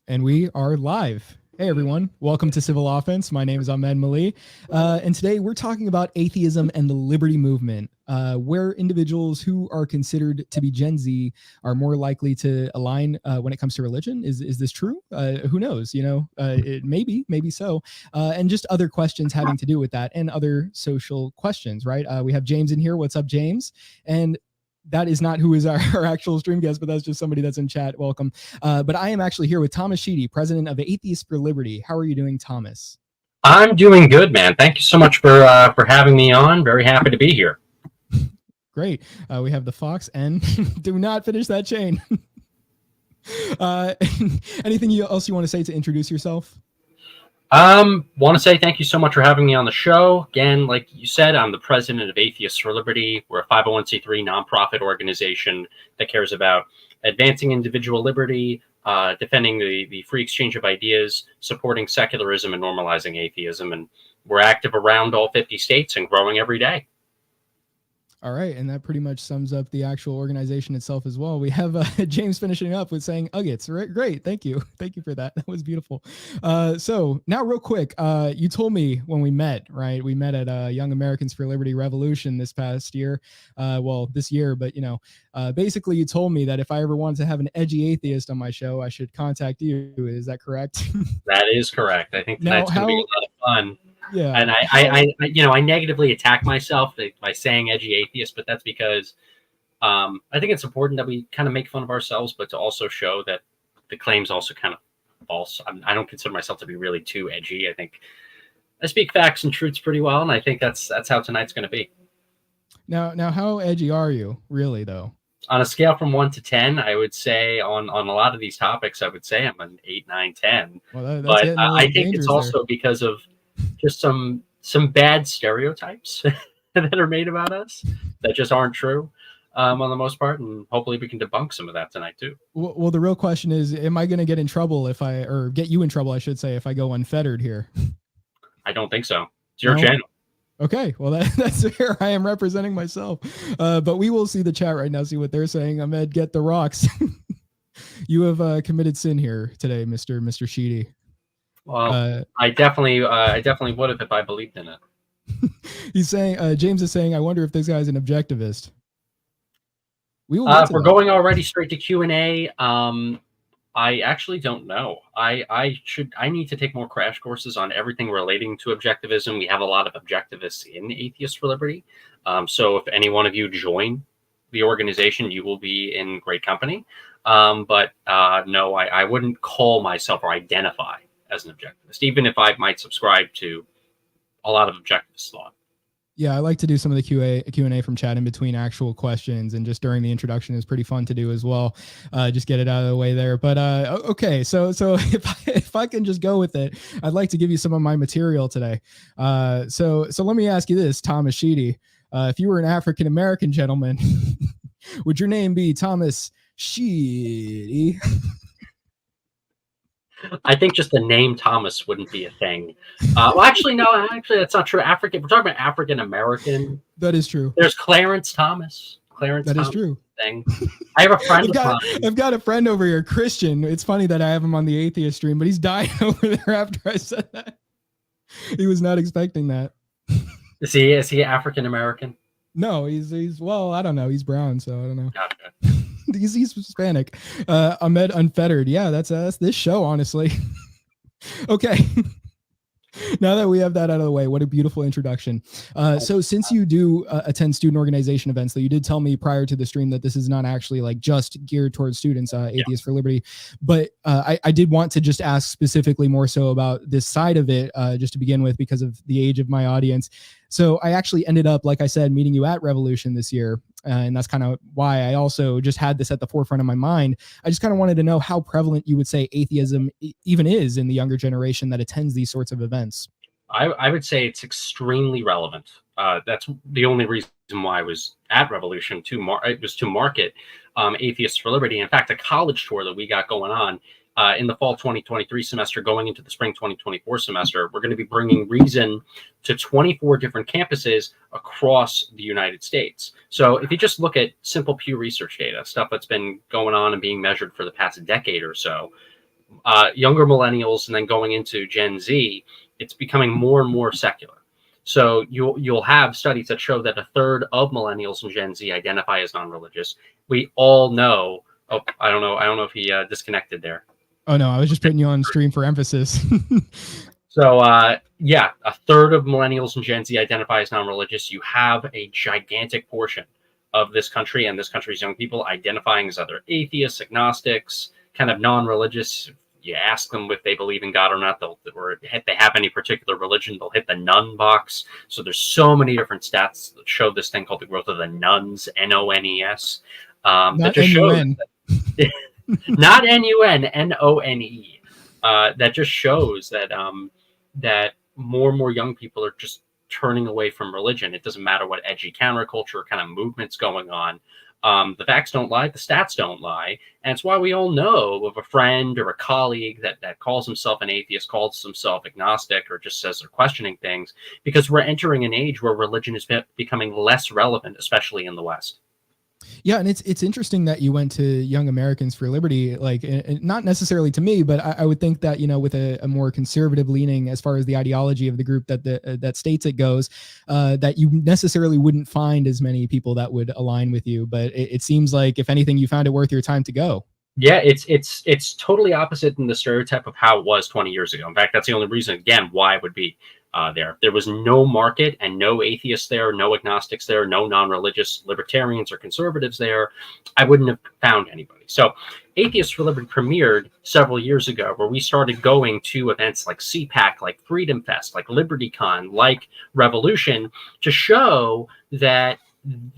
And we are live. Hey everyone, welcome to Civil Offense. My name is Ahmed Mlih, and today we're talking about atheism and the liberty movement, where individuals who are considered to be Gen Z are more likely to align when it comes to religion. Is this true? Who knows? It maybe so, and just other questions having to do with that and other social questions. Right? We have James in here. What's up, James? And that is not who is our actual stream guest, but that's just somebody that's in chat. Welcome. But I am actually here with Thomas Sheedy, president of Atheists for Liberty. How are you doing, Thomas? I'm doing good, man. Thank you so much for having me on. Very happy to be here. Great. We have the Fox, and do not finish that chain. Anything else you want to say to introduce yourself? Want to say thank you so much for having me on the show. Again, like you said, I'm the president of Atheists for Liberty. We're a 501c3 nonprofit organization that cares about advancing individual liberty, defending the free exchange of ideas, supporting secularism, and normalizing atheism. And we're active around all 50 states and growing every day. All right, and that pretty much sums up the actual organization itself as well. We have James finishing up with saying Uggets. Right? Great, thank you for that. That was beautiful. So now, real quick, you told me when we met, right? We met at Young Americans for Liberty Revolution this past year. This year, but basically, you told me that if I ever wanted to have an edgy atheist on my show, I should contact you. Is that correct? That is correct. I think tonight's going to be a lot of fun. Yeah, and I negatively attack myself by saying edgy atheist, but that's because I think it's important that we kind of make fun of ourselves, but to also show that the claim's also kind of false. I don't consider myself to be really too edgy. I think I speak facts and truths pretty well, and I think that's how tonight's going to be. Now, how edgy are you, really, though? On a scale from 1 to 10, I would say on a lot of these topics, I would say I'm an 8, 9, 10. Well, but I think it's also because of just some bad stereotypes that are made about us that just aren't true on the most part, and hopefully we can debunk some of that tonight too. Well, the real question is, am I going to get in trouble or get you in trouble, I should say, if I go unfettered here? I don't think so. It's your channel. Okay, well, that's fair. I am representing myself. But we will see the chat right now, see what they're saying. Ahmed, get the rocks. You have committed sin here today, Mr. Sheedy. Well, I definitely would have if I believed in it. He's saying, James is saying, I wonder if this guy's an objectivist. We will. If we're going already straight to Q&A, I actually don't know. I need to take more crash courses on everything relating to objectivism. We have a lot of objectivists in Atheists for Liberty. So if any one of you join the organization, you will be in great company. But no, I wouldn't call myself or identify as an objectivist, even if I might subscribe to a lot of objectivist thought. Yeah, I like to do some of the Q&A from chat in between actual questions, and just during the introduction is pretty fun to do as well. Just get it out of the way there. But okay, so if I can just go with it, I'd like to give you some of my material today. So let me ask you this, Thomas Sheedy. If you were an African American gentleman, would your name be Thomas Sheedy? I think just the name Thomas wouldn't be a thing. Well, actually, that's not true. We're talking about African American. That is true. There's Clarence Thomas. That is true. Thing. I have a friend. I've got a friend over here, Christian. It's funny that I have him on the atheist stream, but he's dying over there after I said that. He was not expecting that. Is he African American? No, he's well, I don't know. He's brown, so I don't know. Gotcha. He's Hispanic. Ahmed Unfettered. Yeah, that's this show, honestly. Okay. Now that we have that out of the way, what a beautiful introduction. So since you do attend student organization events, though, you did tell me prior to the stream that this is not actually like just geared towards students, Atheists for Liberty. But I did want to just ask specifically more so about this side of it, just to begin with, because of the age of my audience. So I actually ended up, like I said, meeting you at Revolution this year. And that's kind of why I also just had this at the forefront of my mind. I just kind of wanted to know how prevalent you would say atheism even is in the younger generation that attends these sorts of events. I would say it's extremely relevant. That's the only reason why I was at Revolution, it was to market Atheists for Liberty. In fact, a college tour that we got going on in the fall 2023 semester, going into the spring 2024 semester, we're going to be bringing reason to 24 different campuses across the United States. So if you just look at simple Pew Research data, stuff that's been going on and being measured for the past decade or so, younger millennials and then going into Gen Z, it's becoming more and more secular. So you'll have studies that show that a third of millennials and Gen Z identify as non-religious. We all know. Oh, I don't know if he disconnected there. Oh no, I was just putting you on stream for emphasis. So yeah, a third of millennials and Gen Z identify as non-religious. You have a gigantic portion of this country and this country's young people identifying as either atheists, agnostics, kind of non-religious. You ask them if they believe in God or not, or if they have any particular religion, they'll hit the none box. So there's so many different stats that show this thing called the growth of the nuns, N-O-N-E-S. That just shows that, not N-U-N, N-O-N-E. That just shows that that more and more young people are just turning away from religion. It doesn't matter what edgy counterculture kind of movement's going on. The facts don't lie, the stats don't lie. And it's why we all know of a friend or a colleague that calls himself an atheist, calls himself agnostic, or just says they're questioning things, because we're entering an age where religion is becoming less relevant, especially in the West. Yeah, and it's interesting that you went to Young Americans for Liberty, like not necessarily to me, but I would think that, you know, with a more conservative leaning as far as the ideology of the group that states it goes, that you necessarily wouldn't find as many people that would align with you. But it seems like, if anything, you found it worth your time to go. Yeah, it's totally opposite than the stereotype of how it was 20 years ago. In fact, that's the only reason, again, why it would be there. There was no market and no atheists there, no agnostics there, no non-religious libertarians or conservatives there. I wouldn't have found anybody. So Atheists for Liberty premiered several years ago, where we started going to events like CPAC, like Freedom Fest, like LibertyCon, like Revolution, to show that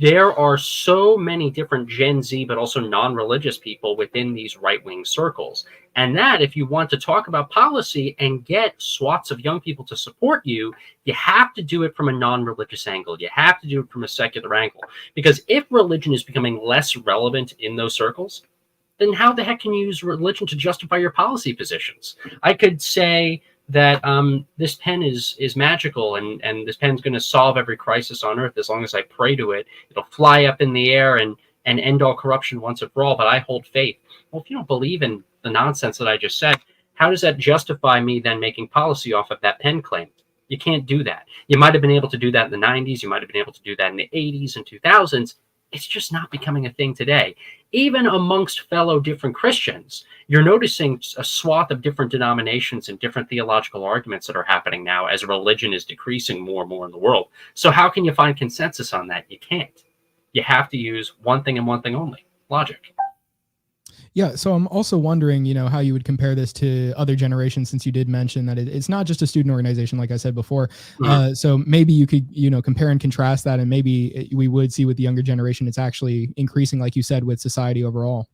there are so many different Gen Z, but also non-religious people within these right-wing circles. And that if you want to talk about policy and get swaths of young people to support you, you have to do it from a non-religious angle. You have to do it from a secular angle. Because if religion is becoming less relevant in those circles, then how the heck can you use religion to justify your policy positions? I could say that this pen is magical, and this pen's going to solve every crisis on earth as long as I pray to it. It'll fly up in the air and end all corruption once and for all, but I hold faith. Well, if you don't believe in the nonsense that I just said, how does that justify me then making policy off of that pen claim? You can't do that. You might have been able to do that in the 90s. You might have been able to do that in the 80s and 2000s. It's just not becoming a thing today. Even amongst fellow different Christians, you're noticing a swath of different denominations and different theological arguments that are happening now as religion is decreasing more and more in the world. So how can you find consensus on that? You can't. You have to use one thing and one thing only: logic. Yeah, so I'm also wondering, you know, how you would compare this to other generations, since you did mention that it's not just a student organization, like I said before. Mm-hmm. So maybe you could, you know, compare and contrast that, and maybe we would see with the younger generation, it's actually increasing, like you said, with society overall.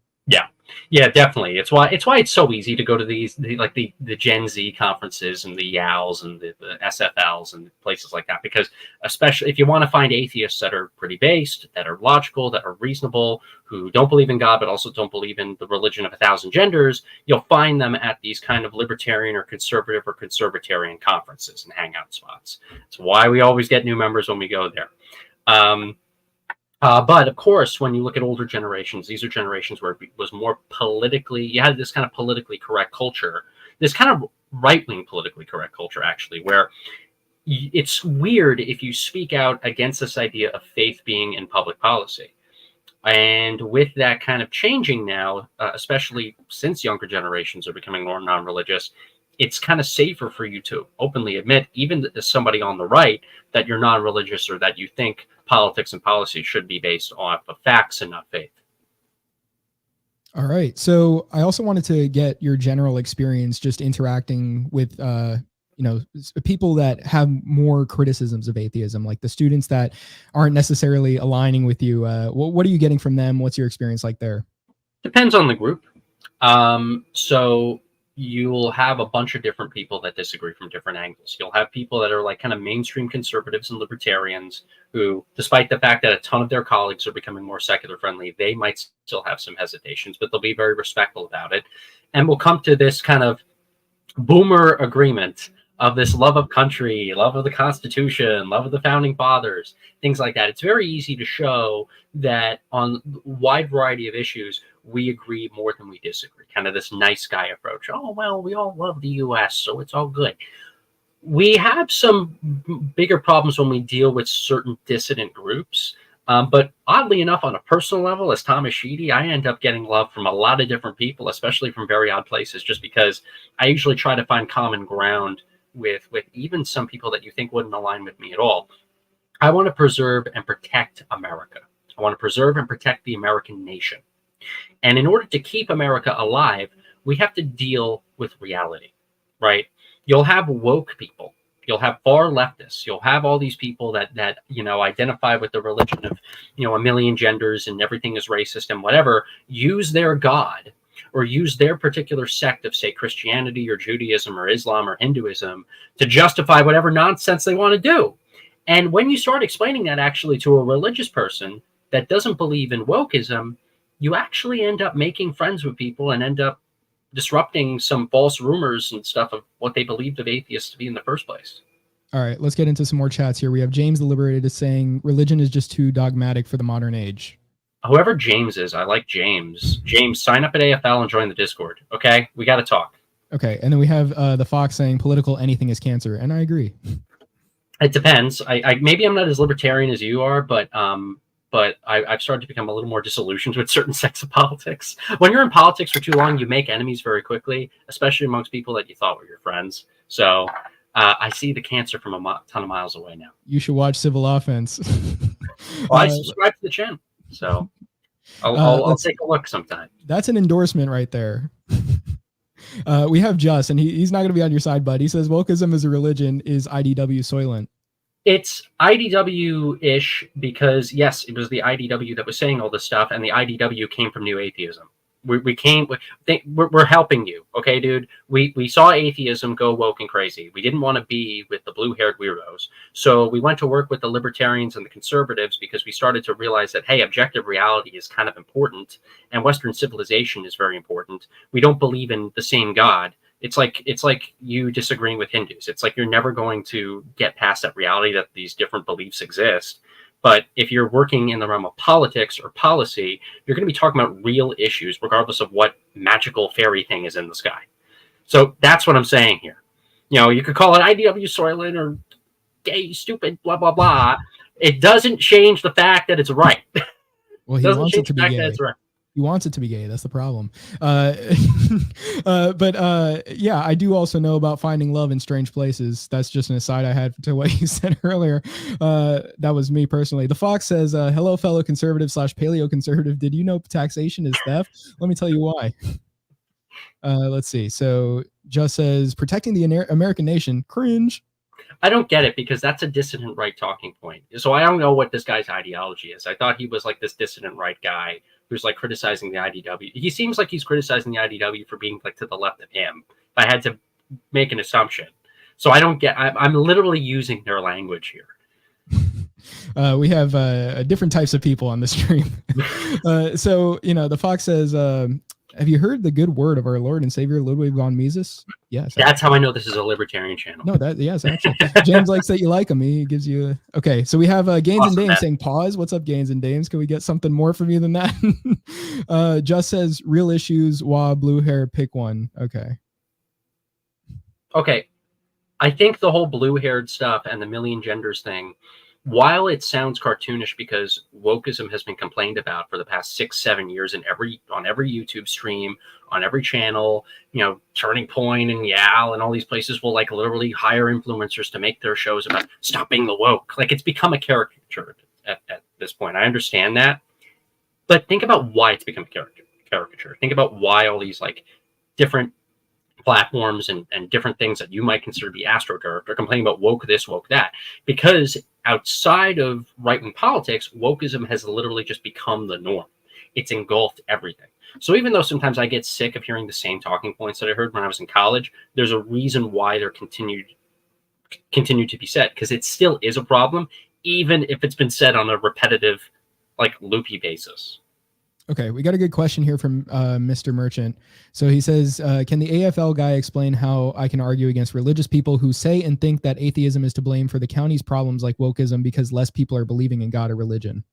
Yeah, definitely. It's why it's so easy to go to the Gen Z conferences and the YALs and the SFLs and places like that, because especially if you want to find atheists that are pretty based, that are logical, that are reasonable, who don't believe in God but also don't believe in the religion of 1,000 genders, you'll find them at these kind of libertarian or conservatarian conferences and hangout spots. It's why we always get new members when we go there. But of course, when you look at older generations, these are generations where it was more politically, you had this kind of politically correct culture, this kind of right-wing politically correct culture, actually, where it's weird if you speak out against this idea of faith being in public policy. And with that kind of changing now, especially since younger generations are becoming more non-religious, it's kind of safer for you to openly admit, even as somebody on the right, that you're non-religious or that you think politics and policy should be based off of facts and not faith. All right. So I also wanted to get your general experience just interacting with, you know, people that have more criticisms of atheism, like the students that aren't necessarily aligning with you. What are you getting from them? What's your experience like there? Depends on the group. So you'll have a bunch of different people that disagree from different angles. You'll have people that are like kind of mainstream conservatives and libertarians who, despite the fact that a ton of their colleagues are becoming more secular friendly, they might still have some hesitations, but they'll be very respectful about it. And we'll come to this kind of boomer agreement of this love of country, love of the Constitution, love of the founding fathers, things like that. It's very easy to show that on a wide variety of issues, we agree more than we disagree. Kind of this nice guy approach. Oh, well, we all love the US, so it's all good. We have some bigger problems when we deal with certain dissident groups. But oddly enough, on a personal level, as Thomas Sheedy, I end up getting love from a lot of different people, especially from very odd places, just because I usually try to find common ground with even some people that you think wouldn't align with me at all. I want to preserve and protect America. I want to preserve and protect the American nation. And in order to keep America alive, we have to deal with reality, right? You'll have woke people. You'll have far leftists. You'll have all these people that identify with the religion of, a million genders and everything is racist and whatever, use their God or use their particular sect of, say, Christianity or Judaism or Islam or Hinduism to justify whatever nonsense they want to do. And when you start explaining that actually to a religious person that doesn't believe in wokeism, you actually end up making friends with people and end up disrupting some false rumors and stuff of what they believed of atheists to be in the first place. All right, let's get into some more chats here. We have James the Liberated is saying religion is just too dogmatic for the modern age. Whoever James is, I like James. James, sign up at AFL and join the Discord. Okay, we got to talk. Okay, and then we have the Fox saying political anything is cancer, and I agree. It depends. I maybe I'm not as libertarian as you are, but I've started to become a little more disillusioned with certain sects of politics. When you're in politics for too long, you make enemies very quickly, especially amongst people that you thought were your friends. So I see the cancer from a ton of miles away now. You should watch Civil Offense. Well, I subscribe to the channel, so I'll take a look sometime. That's an endorsement right there. We have Just, and he's not going to be on your side, bud. He says wokeism as a religion is IDW soylent. It's IDW-ish because, yes, it was the IDW that was saying all this stuff, and the IDW came from New Atheism. We're helping you, okay, dude? We saw atheism go woke and crazy. We didn't want to be with the blue-haired weirdos. So we went to work with the libertarians and the conservatives because we started to realize that, hey, objective reality is kind of important, and Western civilization is very important. We don't believe in the same God. It's like you disagreeing with Hindus. It's like you're never going to get past that reality that these different beliefs exist. But if you're working in the realm of politics or policy, you're going to be talking about real issues, regardless of what magical fairy thing is in the sky. So that's what I'm saying here. You could call it IDW soylent or gay, stupid, blah, blah, blah. It doesn't change the fact that it's right. Well, he wants it to be gay. He wants it to be gay. That's the problem. Yeah, I do also know about finding love in strange places. That's just an aside I had to what you said earlier. That was me personally. The Fox says, hello, fellow conservative / paleo conservative. Did you know taxation is theft? Let me tell you why. Let's see. So Just says, protecting the American nation. Cringe. I don't get it because that's a dissident right talking point. So I don't know what this guy's ideology is. I thought he was like this dissident right guy who's like criticizing the IDW. He seems like he's criticizing the IDW for being like to the left of him. If I had to make an assumption. So I don't get, I'm literally using their language here. We have different types of people on the stream. So, the Fox says, have you heard the good word of our Lord and Savior Ludwig von Mises? Yes. That's how I know this is a libertarian channel. No, yes, actually. James likes that you like him. He gives you okay. So we have Gaines awesome, and Dames saying pause. What's up, Gaines and Dames? Can we get something more from you than that? Just says real issues. Wah, blue hair, pick one. Okay. I think the whole blue-haired stuff and the million genders thing, while it sounds cartoonish because wokeism has been complained about for the past 6-7 years on every YouTube stream, on every channel, Turning Point and Yal and all these places will like literally hire influencers to make their shows about stopping the woke. Like it's become a caricature at this point. I understand that, but think about why it's become a caricature. Think about why all these like different platforms and different things that you might consider to be astroturf are complaining about woke this, woke that, because outside of right-wing politics, wokeism has literally just become the norm. It's engulfed everything. So even though sometimes I get sick of hearing the same talking points that I heard when I was in college, there's a reason why they're continued to be said, because it still is a problem, even if it's been said on a repetitive, like loopy basis. Okay, we got a good question here from Mr. Merchant. So he says, can the AFL guy explain how I can argue against religious people who say and think that atheism is to blame for the county's problems like wokeism because less people are believing in God or religion?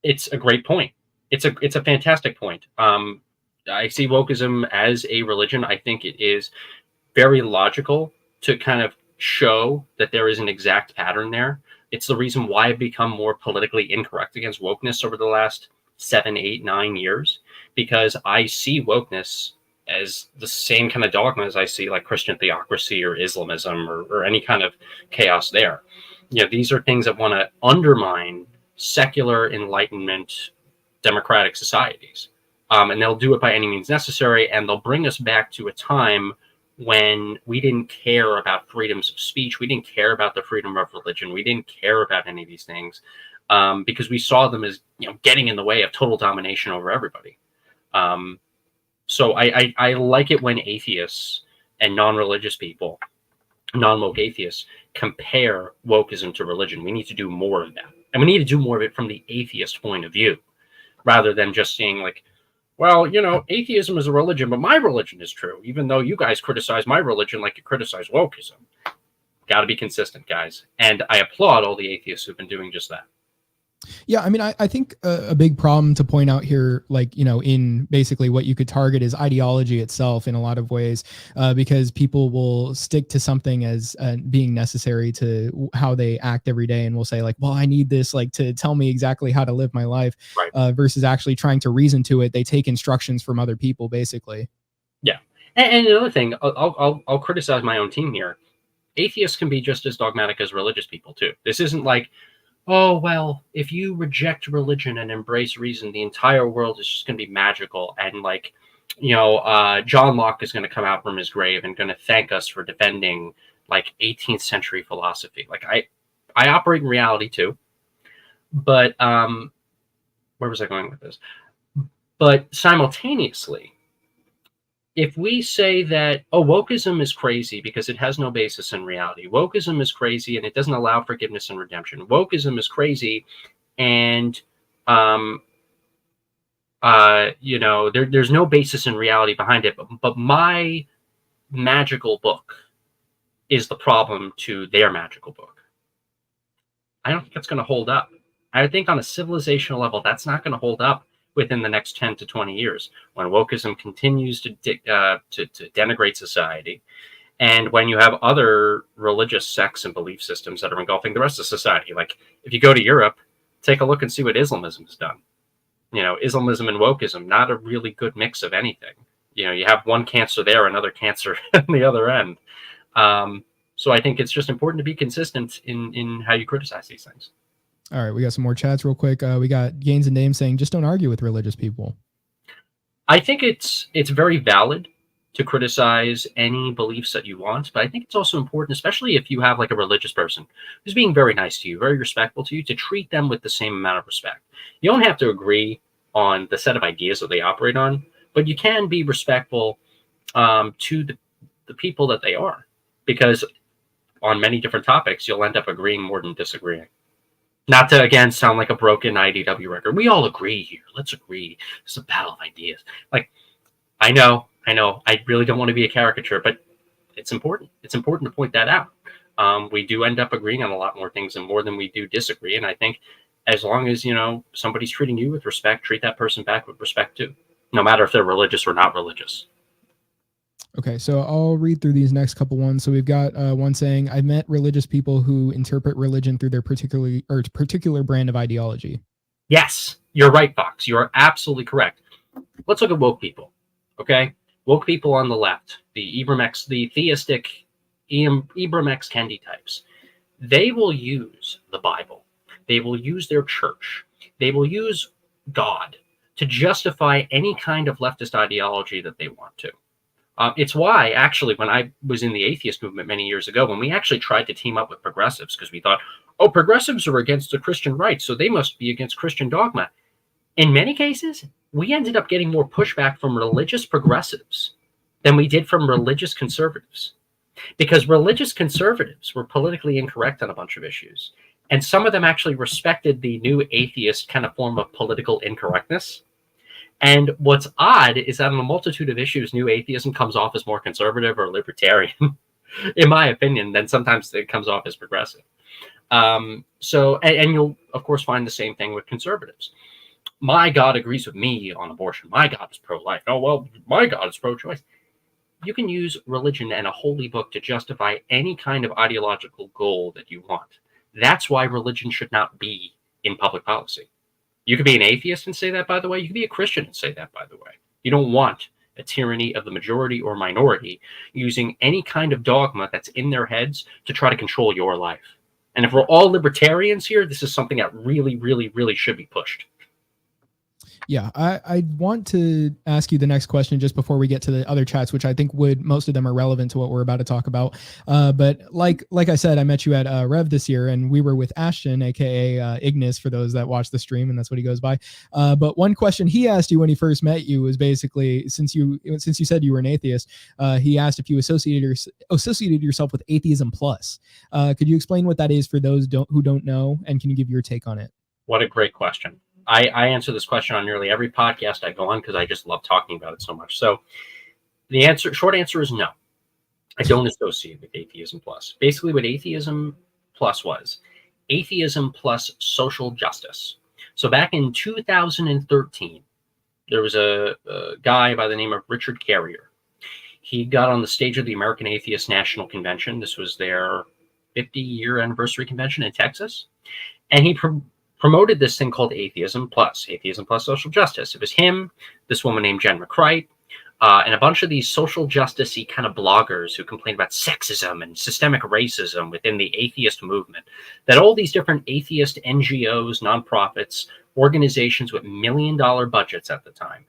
It's a great point. it's a fantastic point. I see wokeism as a religion. I think it is very logical to kind of show that there is an exact pattern there. It's the reason why I've become more politically incorrect against wokeness over the last 7, 8, 9 years, because I see wokeness as the same kind of dogma as I see like Christian theocracy or Islamism or any kind of chaos there. You know, these are things that want to undermine secular Enlightenment democratic societies. And they'll do it by any means necessary, and they'll bring us back to a time when we didn't care about freedoms of speech. We didn't care about the freedom of religion. We didn't care about any of these things because we saw them as, you know, getting in the way of total domination over everybody. So I like it when atheists and non-religious people, non-woke atheists, compare wokeism to religion. We need to do more of that. And we need to do more of it from the atheist point of view, rather than just saying like, well, you know, atheism is a religion, but my religion is true, even though you guys criticize my religion like you criticize wokeism. Got to be consistent, guys. And I applaud all the atheists who've been doing just that. Yeah, I mean, I think a big problem to point out here, like, you know, in basically what you could target is ideology itself in a lot of ways, because people will stick to something as being necessary to how they act every day, and will say like, well, I need this like to tell me exactly how to live my life, right. Versus actually trying to reason to it. They take instructions from other people, basically. Yeah, and another thing, I'll criticize my own team here. Atheists can be just as dogmatic as religious people too. This isn't like, oh, well, if you reject religion and embrace reason, the entire world is just going to be magical. And like, you know, John Locke is going to come out from his grave and going to thank us for defending like 18th century philosophy. Like I operate in reality too, but where was I going with this? But simultaneously, if we say that, oh, wokeism is crazy because it has no basis in reality. Wokeism is crazy and it doesn't allow forgiveness and redemption. Wokeism is crazy and, you know, there's no basis in reality behind it. But my magical book is the problem to their magical book. I don't think that's going to hold up. I think on a civilizational level, that's not going to hold up within the next 10 to 20 years, when wokeism continues to denigrate society, and when you have other religious sects and belief systems that are engulfing the rest of society. Like if you go to Europe, take a look and see what Islamism has done. You know, Islamism and wokeism, not a really good mix of anything. You know, you have one cancer there, another cancer on the other end. So I think it's just important to be consistent in how you criticize these things. All right, we got some more chats real quick. We got Gaines and Dame saying, just don't argue with religious people. I think it's very valid to criticize any beliefs that you want, but I think it's also important, especially if you have like a religious person who's being very nice to you, very respectful to you, to treat them with the same amount of respect. You don't have to agree on the set of ideas that they operate on, but you can be respectful to the people that they are, because on many different topics, you'll end up agreeing more than disagreeing. Not to, again, sound like a broken IDW record. We all agree here. Let's agree. It's a battle of ideas. Like, I know. I really don't want to be a caricature, but it's important. It's important to point that out. We do end up agreeing on a lot more things and more than we do disagree. And I think as long as, you know, somebody's treating you with respect, treat that person back with respect too, no matter if they're religious or not religious. Okay, so I'll read through these next couple ones. So we've got one saying, I've met religious people who interpret religion through their particular brand of ideology. Yes, you're right, Fox. You are absolutely correct. Let's look at woke people, okay? Woke people on the left, the theistic Ibram X. Kendi types. They will use the Bible. They will use their church. They will use God to justify any kind of leftist ideology that they want to. It's why, actually, when I was in the atheist movement many years ago, when we actually tried to team up with progressives, because we thought, oh, progressives are against the Christian right, so they must be against Christian dogma. In many cases, we ended up getting more pushback from religious progressives than we did from religious conservatives, because religious conservatives were politically incorrect on a bunch of issues. And some of them actually respected the new atheist kind of form of political incorrectness. And what's odd is that on a multitude of issues, new atheism comes off as more conservative or libertarian, in my opinion, than sometimes it comes off as progressive. And you'll, of course, find the same thing with conservatives. my God agrees with me on abortion. My God is pro-life. Oh, well, my God is pro-choice. You can use religion and a holy book to justify any kind of ideological goal that you want. That's why religion should not be in public policy. You could be an atheist and say that, by the way. You could be a Christian and say that, by the way. You don't want a tyranny of the majority or minority using any kind of dogma that's in their heads to try to control your life. And if we're all libertarians here, this is something that really, really, really should be pushed. Yeah, I want to ask you the next question just before we get to the other chats, which I think most of them are relevant to what we're about to talk about. But like I said, I met you at Rev this year, and we were with Ashton, aka Ignis, for those that watch the stream, and that's what he goes by. But one question he asked you when he first met you was basically, since you said you were an atheist, he asked if you associated yourself with Atheism Plus. Could you explain what that is for those who don't know, and can you give your take on it? What a great question. I answer this question on nearly every podcast I go on because I just love talking about it so much. So the short answer is no. I don't associate with Atheism Plus. Basically, what Atheism Plus was, atheism plus social justice. So back in 2013, there was a guy by the name of Richard Carrier. He got on the stage of the American Atheist National Convention. This was their 50-year anniversary convention in Texas. And he promoted this thing called Atheism Plus social justice. It was him, this woman named Jen McCright, and a bunch of these social justice-y kind of bloggers who complained about sexism and systemic racism within the atheist movement, that all these different atheist NGOs, nonprofits, organizations with million-dollar budgets at the time,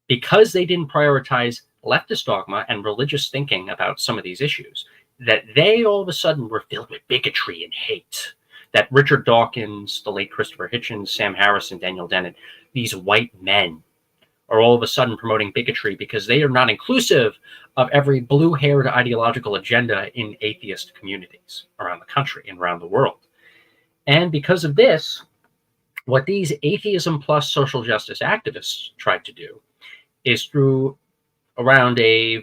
because they didn't prioritize leftist dogma and religious thinking about some of these issues, that they all of a sudden were filled with bigotry and hate. That Richard Dawkins, the late Christopher Hitchens, Sam Harrison, Daniel Dennett, these white men are all of a sudden promoting bigotry because they are not inclusive of every blue-haired ideological agenda in atheist communities around the country and around the world. And because of this, what these Atheism Plus social justice activists tried to do is, through around a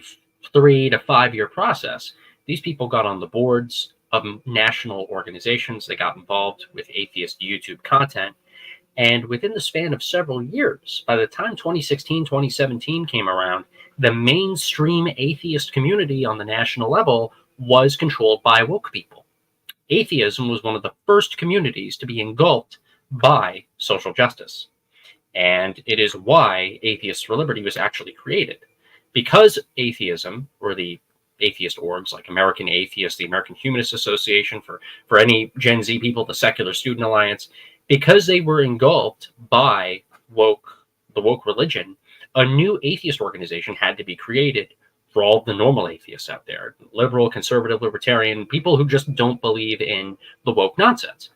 3 to 5 year process, these people got on the boards of national organizations. They got involved with atheist YouTube content. And within the span of several years, by the time 2016, 2017 came around, the mainstream atheist community on the national level was controlled by woke people. Atheism was one of the first communities to be engulfed by social justice. And it is why Atheists for Liberty was actually created. Because atheism, or the atheist orgs like American Atheists, the American Humanist Association, for any Gen Z people, the Secular Student Alliance, because they were engulfed by the woke religion, a new atheist organization had to be created for all the normal atheists out there, liberal, conservative, libertarian, people who just don't believe in the woke nonsense.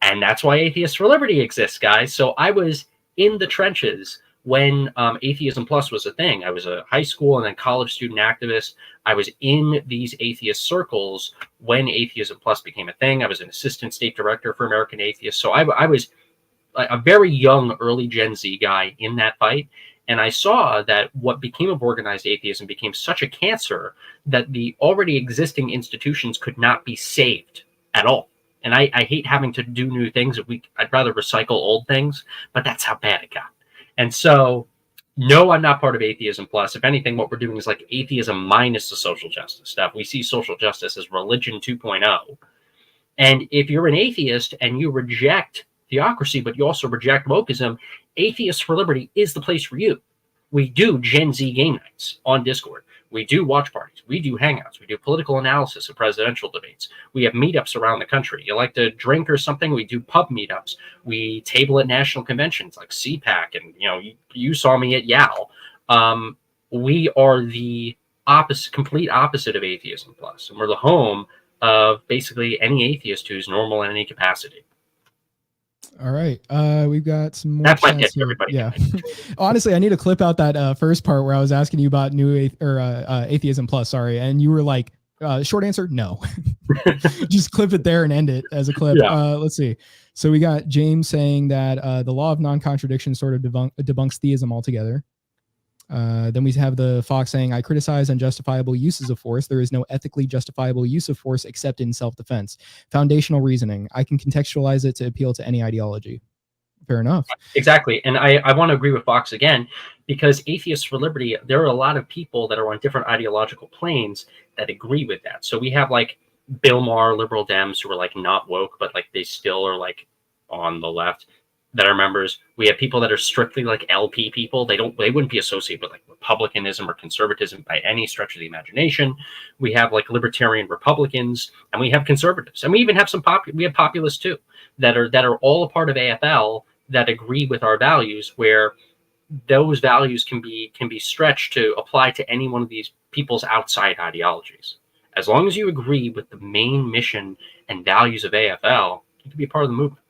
And that's why Atheists for Liberty exists, guys. So I was in the trenches when Atheism Plus was a thing. I was a high school and then college student activist. I was in these atheist circles when Atheism Plus became a thing. I was an assistant state director for American Atheists. So I was a very young, early Gen Z guy in that fight. And I saw that what became of organized atheism became such a cancer that the already existing institutions could not be saved at all. And I hate having to do new things. I'd rather recycle old things, but that's how bad it got. And so, no, I'm not part of Atheism Plus. If anything, what we're doing is like atheism minus the social justice stuff. We see social justice as religion 2.0. And if you're an atheist and you reject theocracy, but you also reject wokeism, Atheists for Liberty is the place for you. We do Gen Z game nights on Discord. We do watch parties. We do hangouts. We do political analysis of presidential debates. We have meetups around the country. You like to drink or something? We do pub meetups. We table at national conventions like CPAC, and you saw me at YAL. We are the complete opposite of Atheism Plus, and we're the home of basically any atheist who's normal in any capacity. All right. We've got some more. That's my tip, everybody. Yeah. Honestly, I need to clip out that first part where I was asking you about Atheism Plus. Sorry. And you were like, short answer, no. Just clip it there and end it as a clip. Yeah. Let's see. So we got James saying that the law of non-contradiction sort of debunks theism altogether. Then we have the Fox saying, I criticize unjustifiable uses of force. There is no ethically justifiable use of force except in self-defense. Foundational reasoning. I can contextualize it to appeal to any ideology. Fair enough. Exactly. And I want to agree with Fox again, because Atheists for Liberty, there are a lot of people that are on different ideological planes that agree with that. So we have like Bill Maher, liberal Dems, who are like not woke, but like they still are like on the left, that are members. We have people that are strictly like LP people. They wouldn't be associated with like republicanism or conservatism by any stretch of the imagination. We have like libertarian Republicans, and we have conservatives, and we even have we have populists too, that are all a part of AFL, that agree with our values, where those values can be stretched to apply to any one of these people's outside ideologies. As long as you agree with the main mission and values of AFL, you can be a part of the movement.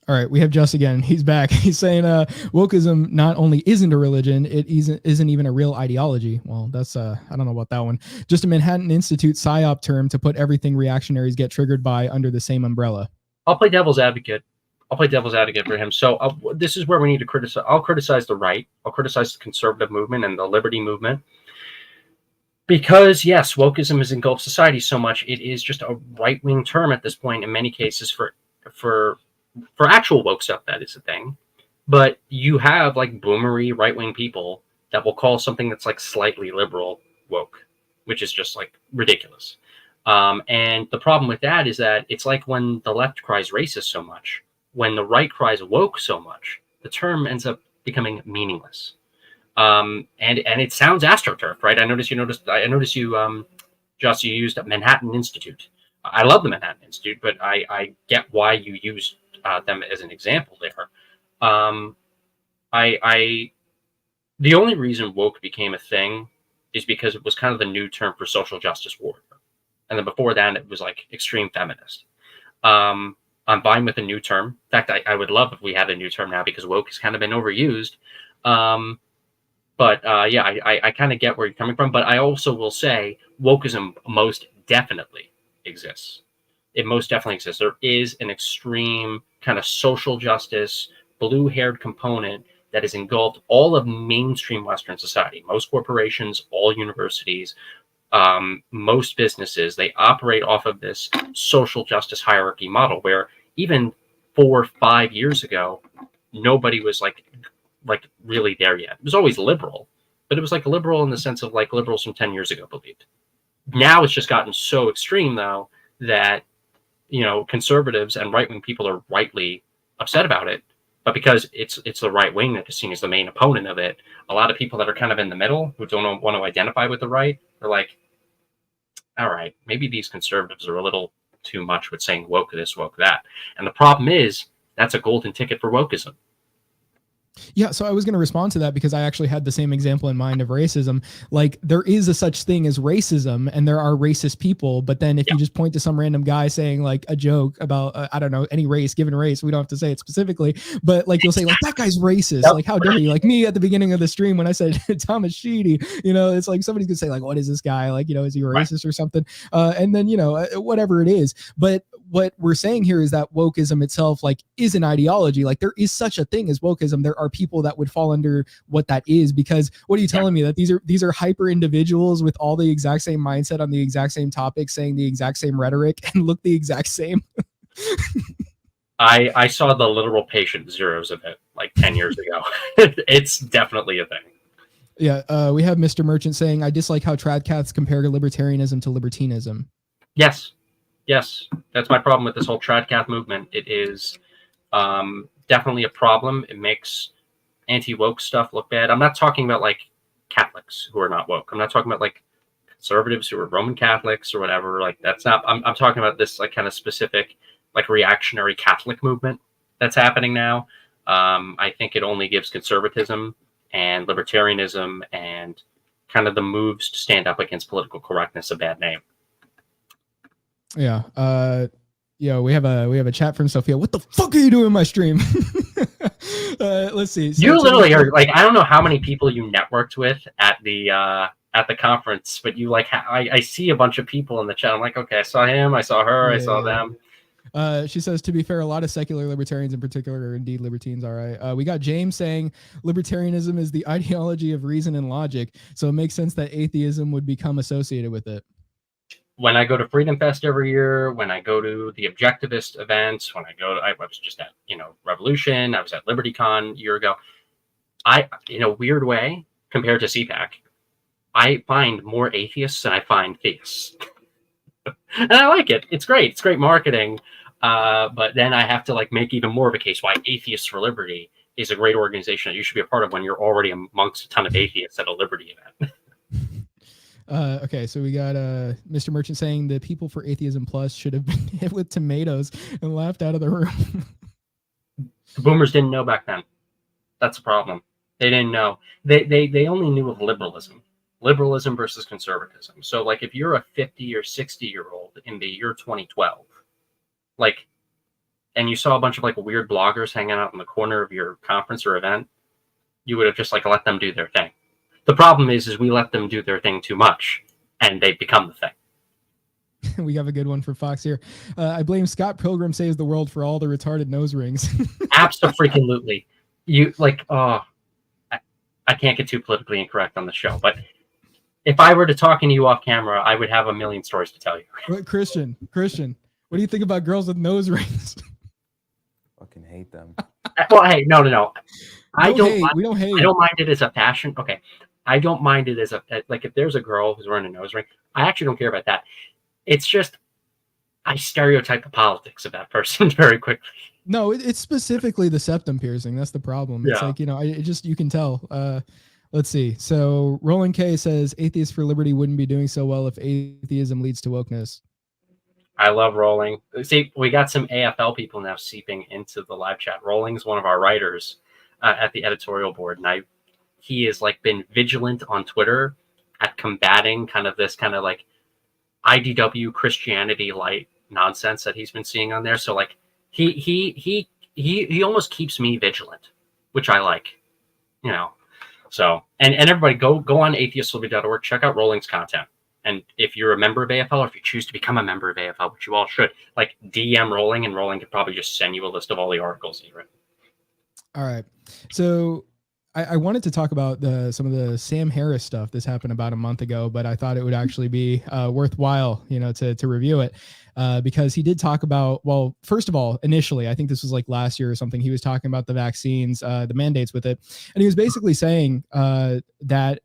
All right, we have Just again. He's back. He's saying wokeism not only isn't a religion, it isn't even a real ideology. Well, that's I don't know about that one. Just a Manhattan Institute PSYOP term to put everything reactionaries get triggered by under the same umbrella. I'll play devil's advocate. For him. So this is where we need to criticize. I'll criticize the right. I'll criticize the conservative movement and the liberty movement. Because, yes, wokeism has engulfed society so much, it is just a right-wing term at this point in many cases for actual woke stuff. That is a thing. But you have like boomery right-wing people that will call something that's like slightly liberal woke, which is just like ridiculous. And the problem with that is that it's like when the left cries racist so much, when the right cries woke so much, the term ends up becoming meaningless. And it sounds astroturf, right? I noticed you Just you used a Manhattan Institute. I love the Manhattan Institute, but I get why you used them as an example there. The only reason woke became a thing is because it was kind of the new term for social justice warrior. And then before that, it was like extreme feminist. I'm fine with a new term. In fact, I would love if we had a new term now, because woke has kind of been overused. But I kind of get where you're coming from. But I also will say wokeism most definitely exists. It most definitely exists. There is an extreme kind of social justice, blue-haired component that has engulfed all of mainstream Western society. Most corporations, all universities, most businesses, they operate off of this social justice hierarchy model, where even 4 or 5 years ago, nobody was like really there yet. It was always liberal, but it was like liberal in the sense of like liberals from 10 years ago believed. Now it's just gotten so extreme, though, that, you know, conservatives and right-wing people are rightly upset about it. But because it's the right wing that is seen as the main opponent of it, a lot of people that are kind of in the middle, who don't want to identify with the right, are like, all right, maybe these conservatives are a little too much with saying woke this, woke that. And the problem is, that's a golden ticket for wokeism. Yeah, so I was going to respond to that because I actually had the same example in mind of racism. Like, there is a such thing as racism, and there are racist people. But then if you just point to some random guy saying like a joke about, I don't know, any race, given race, we don't have to say it specifically, but like you'll say like, that guy's racist. Like, how dare you? Like me at the beginning of the stream when I said Thomas Sheedy, you know, it's like somebody's going to say like, what is this guy? Like, you know, is he a racist or something? And then, you know, whatever it is. But what we're saying here is that wokeism itself, like, is an ideology. Like, there is such a thing as wokeism. There are people that would fall under what that is, because what are you telling me, that these are hyper individuals with all the exact same mindset on the exact same topic, saying the exact same rhetoric and look the exact same? I saw the literal patient zeros of it like 10 years ago. It's definitely a thing. Yeah, we have Mr. Merchant saying, I dislike how tradcaths compare libertarianism to libertinism. Yes, that's my problem with this whole tradcath movement. It is definitely a problem. It makes anti-woke stuff look bad. I'm not talking about like Catholics who are not woke. I'm not talking about like conservatives who are Roman Catholics or whatever. Like, that's not. I'm talking about this like kind of specific like reactionary Catholic movement that's happening now. I think it only gives conservatism and libertarianism and kind of the moves to stand up against political correctness a bad name. Yeah. We have a chat from Sophia. What the fuck are you doing in my stream? Let's see. So you literally are like, I don't know how many people you networked with at the conference, but you like, I see a bunch of people in the chat. I'm like, okay, I saw him, I saw her, I saw them. She says, to be fair, a lot of secular libertarians in particular are indeed libertines. All right. We got James saying libertarianism is the ideology of reason and logic. So it makes sense that atheism would become associated with it. when I go to Freedom Fest every year, when I go to the objectivist events, when I was just at, Revolution, I was at LibertyCon a year ago. I, in a weird way, compared to CPAC, I find more atheists than I find theists. And I like it. It's great. It's great marketing. But then I have to make even more of a case why Atheists for Liberty is a great organization that you should be a part of when you're already amongst a ton of atheists at a Liberty event. Okay, so we got Mr. Merchant saying the people for Atheism Plus should have been hit with tomatoes and laughed out of the room. The boomers didn't know back then. That's a problem. They didn't know. They only knew of liberalism versus conservatism. So if you're a 50 or 60-year-old in the year 2012, and you saw a bunch of weird bloggers hanging out in the corner of your conference or event, you would have just let them do their thing. The problem is we let them do their thing too much, and they become the thing. We have a good one for Fox here. I blame Scott Pilgrim Saves the World for all the retarded nose rings. Absolutely. You I can't get too politically incorrect on the show, but if I were to talk to you off camera, I would have a million stories to tell you. What, Christian, what do you think about girls with nose rings? Fucking hate them. Well, hey, no. We don't hate. I don't mind it as a fashion. Okay. I don't mind it as if there's a girl who's wearing a nose ring, I actually don't care about that. It's just, I stereotype the politics of that person very quickly. No, it's specifically the septum piercing. That's the problem. Yeah. It's you can tell. Let's see. So Roland K says Atheists for Liberty wouldn't be doing so well if atheism leads to wokeness. I love Rolling. See, we got some AFL people now seeping into the live chat. Rolling's one of our writers at the editorial board, and he has been vigilant on Twitter at combating this IDW Christianity light nonsense that he's been seeing on there. So he almost keeps me vigilant, which I like, So and everybody go on atheistliberty.org, check out Rolling's content. And if you're a member of AFL, or if you choose to become a member of AFL, which you all should, DM Rolling, and Rolling could probably just send you a list of all the articles he's written. All right. So I wanted to talk about some of the Sam Harris stuff. This happened about a month ago, but I thought it would actually be worthwhile, to review it. Because he did talk about, well, first of all, initially, I think this was last year or something, he was talking about the vaccines, the mandates with it. And he was basically saying that,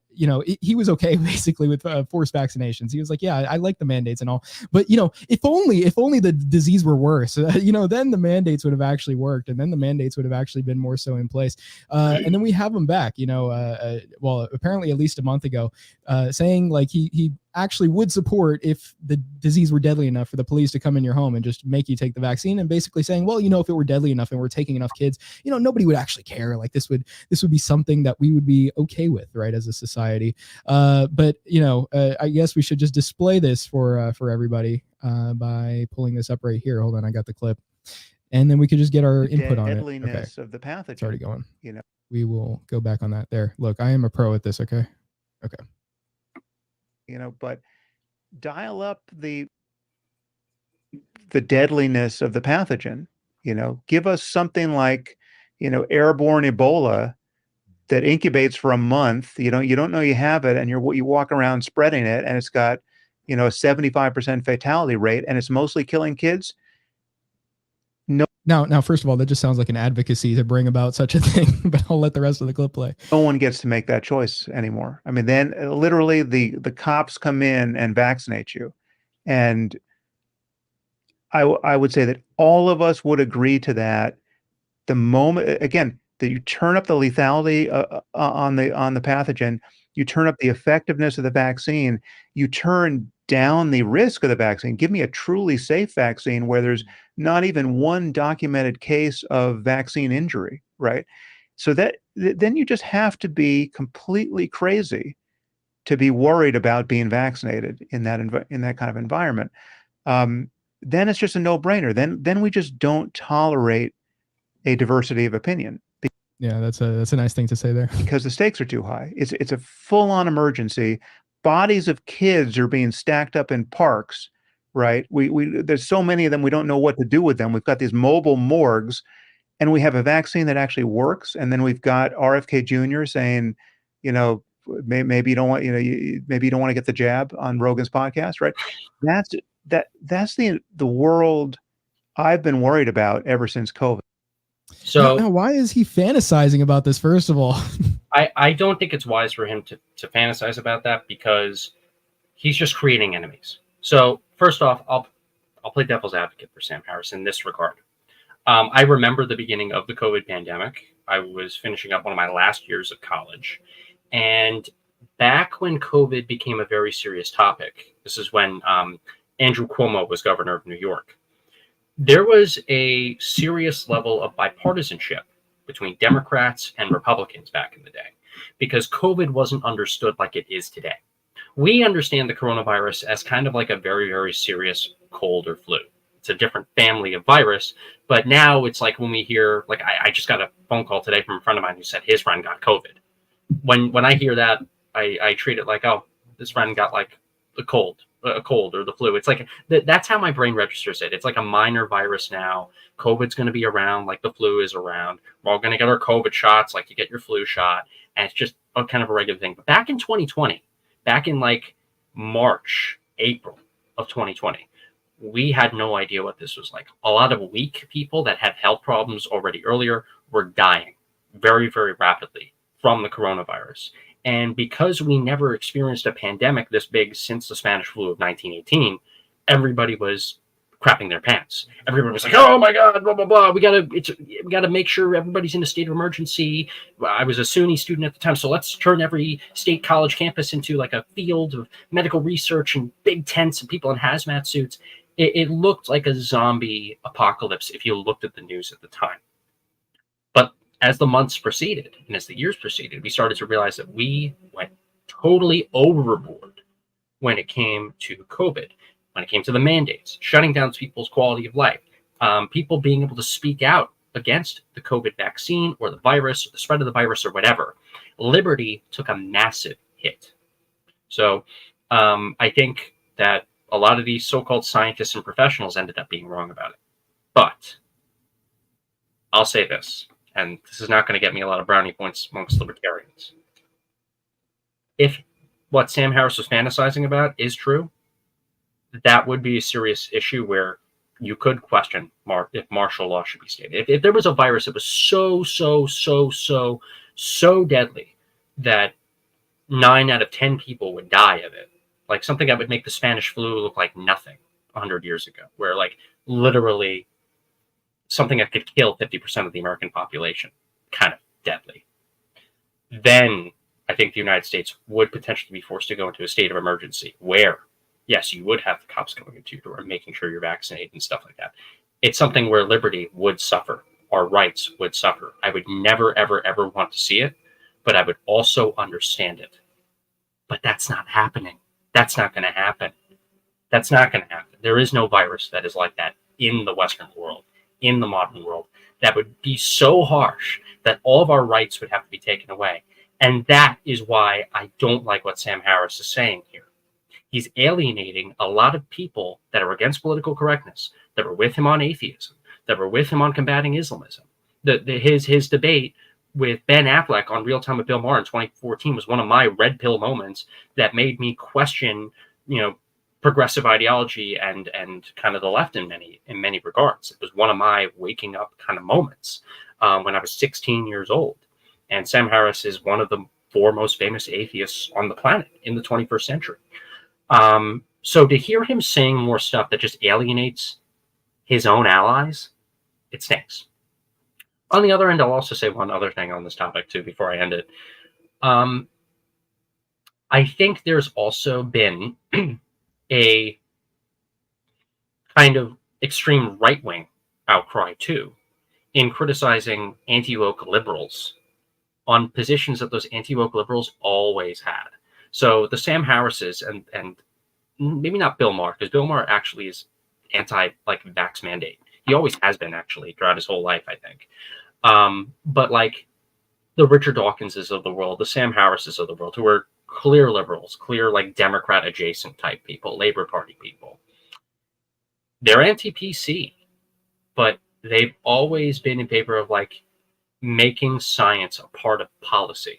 he was okay basically with forced vaccinations. He was like, yeah, I like the mandates and all, but if only the disease were worse, then the mandates would have actually worked. And then the mandates would have actually been more so in place. And then we have him back, well, apparently at least a month ago, saying he actually would support if the disease were deadly enough for the police to come in your home and just make you take the vaccine, and basically saying, well, if it were deadly enough and we're taking enough kids, nobody would actually care. This would be something that we would be okay with, right, as a society. But I guess we should just display this for everybody by pulling this up right here. Hold on, I got the clip, and then we could just get our input on it. Deadliness of the pathogen. It's already going. We will go back on that. There, look, I am a pro at this. Okay. But dial up the deadliness of the pathogen. Give us something like, airborne Ebola that incubates for a month. You don't know you have it, and you walk around spreading it, and it's got, a 75% fatality rate, and it's mostly killing kids. No. Now, first of all, that just sounds like an advocacy to bring about such a thing, but I'll let the rest of the clip play. No one gets to make that choice anymore. I mean, then literally the cops come in and vaccinate you. And I would say that all of us would agree to that. The moment, again, that you turn up the lethality on the pathogen, you turn up the effectiveness of the vaccine, you turn down the risk of the vaccine. Give me a truly safe vaccine where there's not even one documented case of vaccine injury, right? So then you just have to be completely crazy to be worried about being vaccinated in that kind of environment. Then it's just a no-brainer. Then we just don't tolerate a diversity of opinion. Yeah, that's a nice thing to say there. Because the stakes are too high. It's a full-on emergency. Bodies of kids are being stacked up in parks, right? There's so many of them, we don't know what to do with them. We've got these mobile morgues, and we have a vaccine that actually works. And then we've got RFK Jr. saying, maybe you don't want, maybe you don't want to get the jab on Rogan's podcast, right? That's the world I've been worried about ever since COVID. So now why is he fantasizing about this? First of all, I don't think it's wise for him to fantasize about that, because he's just creating enemies. So first off, I'll play devil's advocate for Sam Harris in this regard. I remember the beginning of the COVID pandemic. I was finishing up one of my last years of college. And back when COVID became a very serious topic, this is when Andrew Cuomo was governor of New York. There was a serious level of bipartisanship between Democrats and Republicans back in the day, because COVID wasn't understood like it is today. We understand the coronavirus as kind of like a very, very serious cold or flu. It's a different family of virus, but now it's like when we hear, like I just got a phone call today from a friend of mine who said his friend got COVID. When I hear that, I treat it like, oh, this friend got like a cold or the flu. It's like that's how my brain registers it. It's like a minor virus now. COVID's going to be around like the flu is around. We're all going to get our COVID shots like you get your flu shot, and it's just a kind of a regular thing. But back in 2020, back in like March, April of 2020, we had no idea what this was like. A lot of weak people that had health problems already earlier were dying very, very rapidly from the coronavirus. And because we never experienced a pandemic this big since the Spanish flu of 1918, everybody was crapping their pants. Everybody was like, "Oh my God, blah blah blah. We gotta make sure everybody's in a state of emergency." I was a SUNY student at the time, so let's turn every state college campus into like a field of medical research and big tents and people in hazmat suits. It looked like a zombie apocalypse if you looked at the news at the time. But as the months proceeded and as the years proceeded, we started to realize that we went totally overboard when it came to COVID, when it came to the mandates, shutting down people's quality of life, people being able to speak out against the COVID vaccine or the virus, or the spread of the virus or whatever. Liberty took a massive hit. So I think that a lot of these so-called scientists and professionals ended up being wrong about it. But I'll say this, and this is not going to get me a lot of brownie points amongst libertarians. If what Sam Harris was fantasizing about is true, that would be a serious issue where you could question if martial law should be stated. If there was a virus that was so deadly that 9 out of 10 people would die of it, like something that would make the Spanish flu look like nothing 100 years ago, where like literally something that could kill 50% of the American population, kind of deadly, then I think the United States would potentially be forced to go into a state of emergency where, yes, you would have the cops coming into your door and making sure you're vaccinated and stuff like that. It's something where liberty would suffer. Our rights would suffer. I would never, ever, ever want to see it, but I would also understand it. But that's not happening. That's not going to happen. That's not going to happen. There is no virus that is like that in the Western world, in the modern world, that would be so harsh that all of our rights would have to be taken away. And that is why I don't like what Sam Harris is saying here. He's alienating a lot of people that are against political correctness, that were with him on atheism, that were with him on combating Islamism. His debate with Ben Affleck on Real Time with Bill Maher in 2014 was one of my red pill moments that made me question, progressive ideology and kind of the left in many regards. It was one of my waking up kind of moments when I was 16 years old. And Sam Harris is one of the 4 most famous atheists on the planet in the 21st century. So to hear him saying more stuff that just alienates his own allies, it stinks. On the other end, I'll also say one other thing on this topic too before I end it. I think there's also been a kind of extreme right-wing outcry too in criticizing anti-woke liberals on positions that those anti-woke liberals always had. So the Sam Harrises and maybe not Bill Maher, because Bill Maher actually is anti-vax mandate. He always has been actually throughout his whole life, I think. But like the Richard Dawkinses of the world, the Sam Harrises of the world, who are clear liberals, clear like Democrat adjacent type people, Labor Party people, they're anti-PC, but they've always been in favor of like making science a part of policy.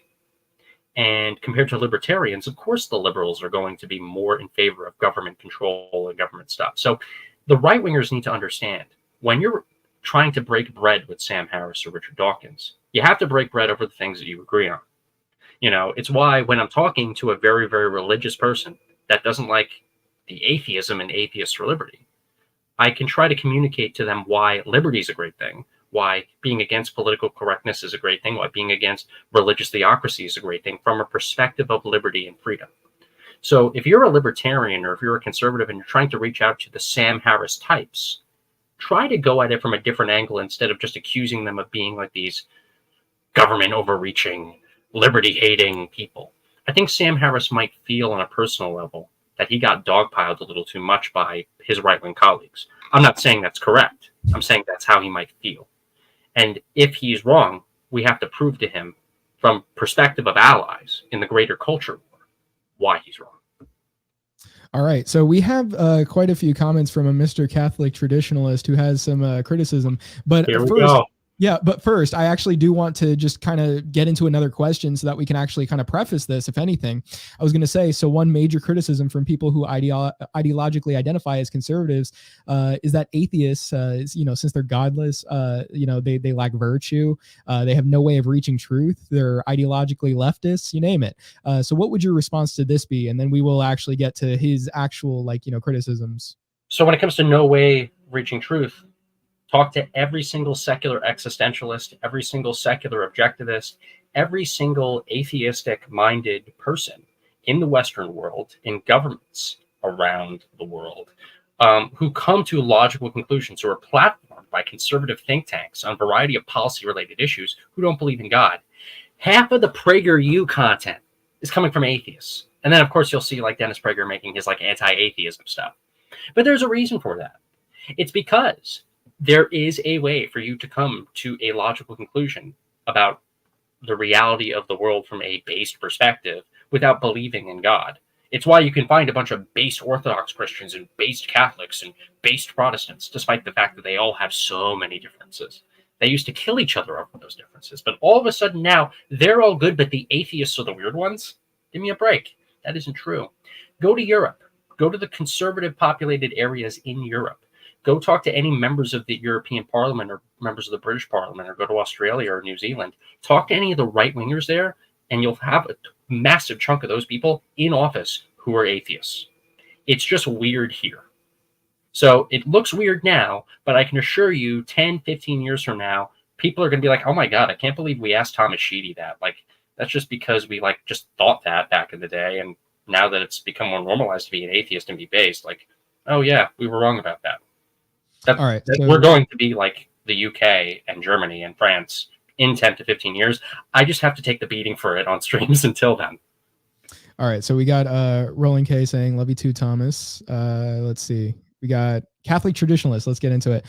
And compared to libertarians, of course, the liberals are going to be more in favor of government control and government stuff. So the right-wingers need to understand, when you're trying to break bread with Sam Harris or Richard Dawkins, you have to break bread over the things that you agree on. You know, it's why when I'm talking to a very, very religious person that doesn't like the atheism and Atheists for Liberty, I can try to communicate to them why liberty is a great thing, why being against political correctness is a great thing, why being against religious theocracy is a great thing from a perspective of liberty and freedom. So if you're a libertarian or if you're a conservative and you're trying to reach out to the Sam Harris types, try to go at it from a different angle instead of just accusing them of being like these government overreaching, liberty-hating people. I think Sam Harris might feel on a personal level that he got dogpiled a little too much by his right-wing colleagues. I'm not saying that's correct. I'm saying that's how he might feel. And if he's wrong, we have to prove to him from perspective of allies in the greater culture war why he's wrong. All right. So we have quite a few comments from a Mr. Catholic traditionalist who has some criticism. But Here we first, go. Yeah, but first, I actually do want to just kind of get into another question so that we can actually kind of preface this, if anything. I was going to say, so one major criticism from people who ideologically identify as conservatives is that atheists, since they're godless, they lack virtue. They have no way of reaching truth. They're ideologically leftists, you name it. So what would your response to this be? And then we will actually get to his actual, criticisms. So when it comes to no way reaching truth, talk to every single secular existentialist, every single secular objectivist, every single atheistic-minded person in the Western world, in governments around the world, who come to logical conclusions, who are platformed by conservative think tanks on a variety of policy-related issues, who don't believe in God. Half of the PragerU content is coming from atheists. And then, of course, you'll see like Dennis Prager making his anti-atheism stuff. But there's a reason for that. It's because there is a way for you to come to a logical conclusion about the reality of the world from a based perspective without believing in God. It's why you can find a bunch of based Orthodox Christians and based Catholics and based Protestants, despite the fact that they all have so many differences. They used to kill each other over those differences, but all of a sudden now they're all good, but the atheists are the weird ones? Give me a break. That isn't true. Go to Europe. Go to the conservative populated areas in Europe. Go talk to any members of the European Parliament or members of the British Parliament, or go to Australia or New Zealand. Talk to any of the right-wingers there, and you'll have a massive chunk of those people in office who are atheists. It's just weird here. So it looks weird now, but I can assure you 10, 15 years from now, people are going to be like, oh my God, I can't believe we asked Thomas Sheedy that. That's just because we just thought that back in the day. And now that it's become more normalized to be an atheist and be based, oh yeah, we were wrong about that. All right, so we're going to be like the UK and Germany and France in 10 to 15 years. I just have to take the beating for it on streams until then. All right, so we got Rolling K saying, love you too, Thomas. Let's see. We got Catholic traditionalists. Let's get into it.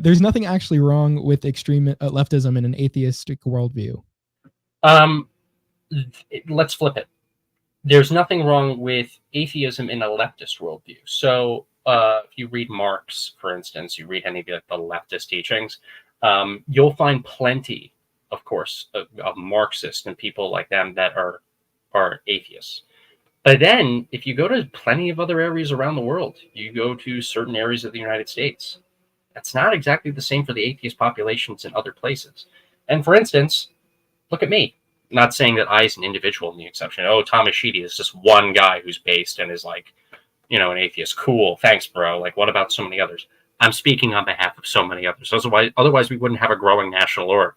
There's nothing actually wrong with extreme leftism in an atheistic worldview. Let's flip it. There's nothing wrong with atheism in a leftist worldview. So if you read Marx, for instance, you read any of the leftist teachings, you'll find plenty, of course, of Marxists and people like them that are atheists. But then if you go to plenty of other areas around the world, you go to certain areas of the United States, that's not exactly the same for the atheist populations in other places. And for instance, look at me. I'm not saying that I as an individual in the exception. Oh, Thomas Sheedy is just one guy who's based and is an atheist. Cool. Thanks, bro. What about so many others? I'm speaking on behalf of so many others. Otherwise we wouldn't have a growing national org.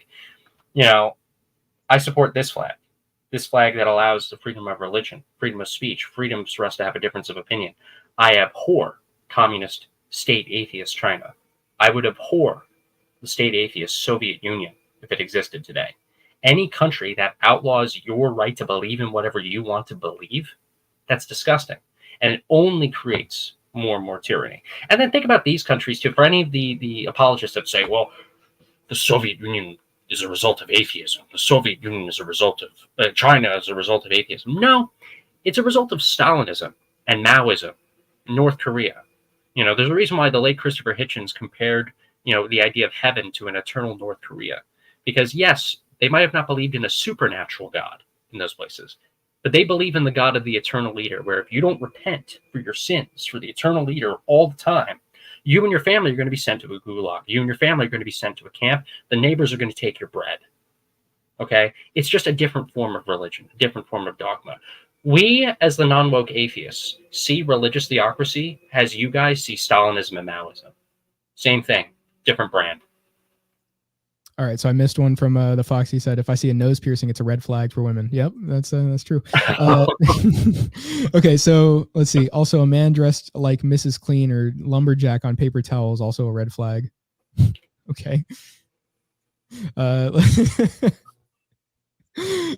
I support this flag that allows the freedom of religion, freedom of speech, freedoms for us to have a difference of opinion. I abhor communist state atheist China. I would abhor the state atheist Soviet Union if it existed today. Any country that outlaws your right to believe in whatever you want to believe, that's disgusting. And it only creates more and more tyranny. And then think about these countries too. For any of the apologists that say, well, the Soviet Union is a result of atheism. The Soviet Union is a result of China is a result of atheism. No, it's a result of Stalinism and Maoism, North Korea. There's a reason why the late Christopher Hitchens compared, the idea of heaven to an eternal North Korea. Because yes, they might have not believed in a supernatural God, in those places. But they believe in the God of the eternal leader, where if you don't repent for your sins, for the eternal leader all the time, you and your family are going to be sent to a gulag. You and your family are going to be sent to a camp. The neighbors are going to take your bread. Okay? It's just a different form of religion, a different form of dogma. We, as the non-woke atheists, see religious theocracy as you guys see Stalinism and Maoism. Same thing, different brand. All right, so I missed one from the Fox. He said, "If I see a nose piercing, it's a red flag for women." Yep, that's true. Okay, so let's see. Also, a man dressed like Mrs. Clean or lumberjack on paper towel is also a red flag. Okay.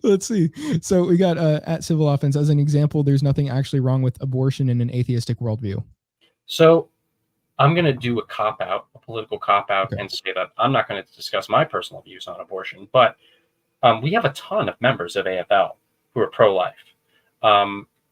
Let's see. So we got at Civil Offense as an example. There's nothing actually wrong with abortion in an atheistic worldview. So I'm going to do a cop-out, a political cop-out, Okay. and say that I'm not going to discuss my personal views on abortion, but we have a ton of members of AFL who are pro-life.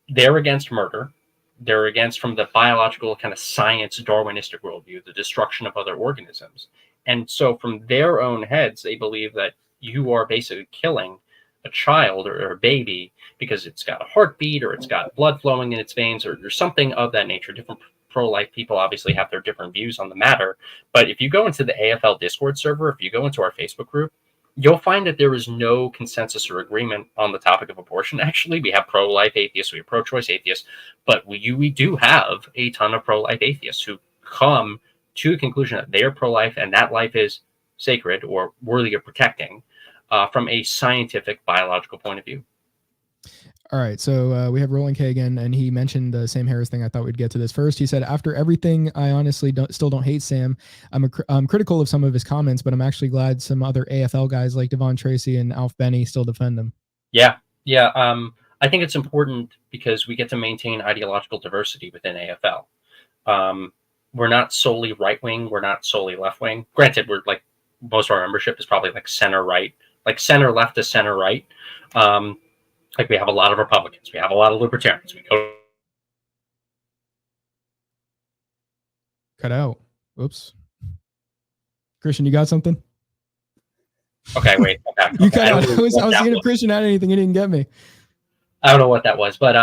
They're against murder. They're against, from the biological kind of science Darwinistic worldview, the destruction of other organisms. And so from their own heads, they believe that you are basically killing a child or a baby because it's got a heartbeat or it's got blood flowing in its veins or something of that nature. Different pro-life people obviously have their different views on the matter. But if you go into the AFL Discord server, if you go into our Facebook group, you'll find that there is no consensus or agreement on the topic of abortion. Actually, we have pro-life atheists, we have pro-choice atheists, but we do have a ton of pro-life atheists who come to the conclusion that they are pro-life and that life is sacred or worthy of protecting from a scientific biological point of view. All right, so we have Roland K again, and he mentioned the Sam Harris thing. I thought we'd get to this first. He said, after everything, I honestly still don't hate Sam. I'm critical of some of his comments, but I'm actually glad some other AFL guys like Devon Tracy and Alf Benny still defend him. Yeah. I think it's important because we get to maintain ideological diversity within AFL. We're not solely right-wing. We're not solely left-wing. Granted, we're like, most of our membership is probably like center-right, like center-left to center-right. Like we have a lot of Republicans, we have a lot of Libertarians. We go Cut out. Oops. Christian, you got something? Okay, wait. Okay. You cut out. I was seeing if Christian had anything. He didn't get me. I don't know what that was, but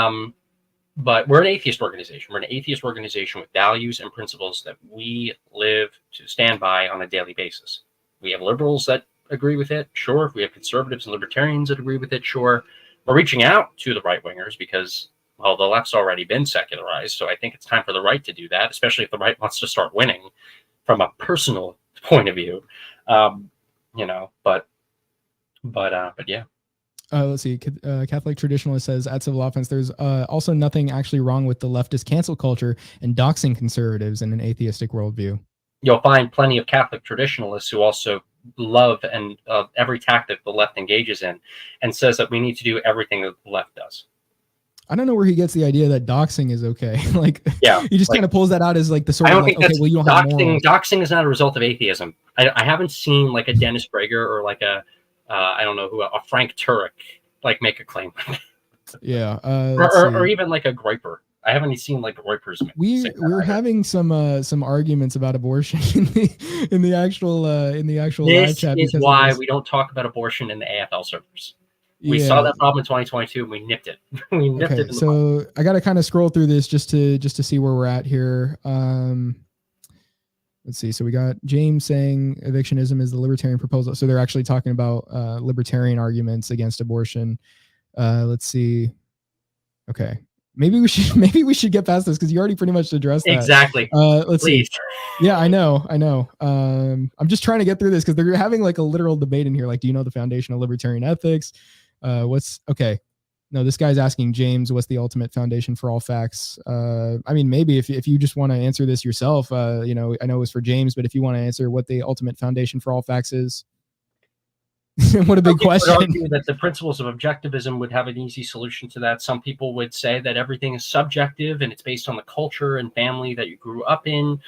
we're an atheist organization. We're an atheist organization with values and principles that we live to stand by on a daily basis. We have liberals that agree with it, sure. We have conservatives and libertarians that agree with it, sure. We're reaching out to the right-wingers because, well, the left's already been secularized, so I think it's time for the right to do that, especially if the right wants to start winning from a personal point of view. But yeah. Let's see. Catholic traditionalist says at Civil Offense, there's also nothing actually wrong with the leftist cancel culture and doxing conservatives in an atheistic worldview. You'll find plenty of Catholic traditionalists who also love and every tactic the left engages in and says that we need to do everything that the left does. I don't know where he gets the idea that doxing is okay. Like, yeah, he just kind of pulls that out as like the sort of like, okay, well, you don't have morals. Doxing is not a result of atheism. I haven't seen like a Dennis Prager or like a I don't know who, a Frank Turek, like make a claim. Yeah, or even like a Groyper. I haven't even seen like Groyper's. We're having some arguments about abortion in the actual live chat. This is why we don't talk about abortion in the AFL servers. We saw that problem in 2022 and we nipped it. We nipped it. So I got to kind of scroll through this just to see where we're at here. Let's see. So we got James saying evictionism is the libertarian proposal. So they're actually talking about libertarian arguments against abortion. Let's see. Okay. Maybe we should get past this because you already pretty much addressed that. Exactly. Let's see. Yeah, I know. I'm just trying to get through this because they're having like a literal debate in here. Like, do you know the foundation of libertarian ethics? No, this guy's asking James, what's the ultimate foundation for all facts? I mean, maybe if you just want to answer this yourself, I know it was for James, but if you want to answer what the ultimate foundation for all facts is. What a big question. Would argue that the principles of objectivism would have an easy solution to that. Some people would say that everything is subjective and it's based on the culture and family that you grew up in.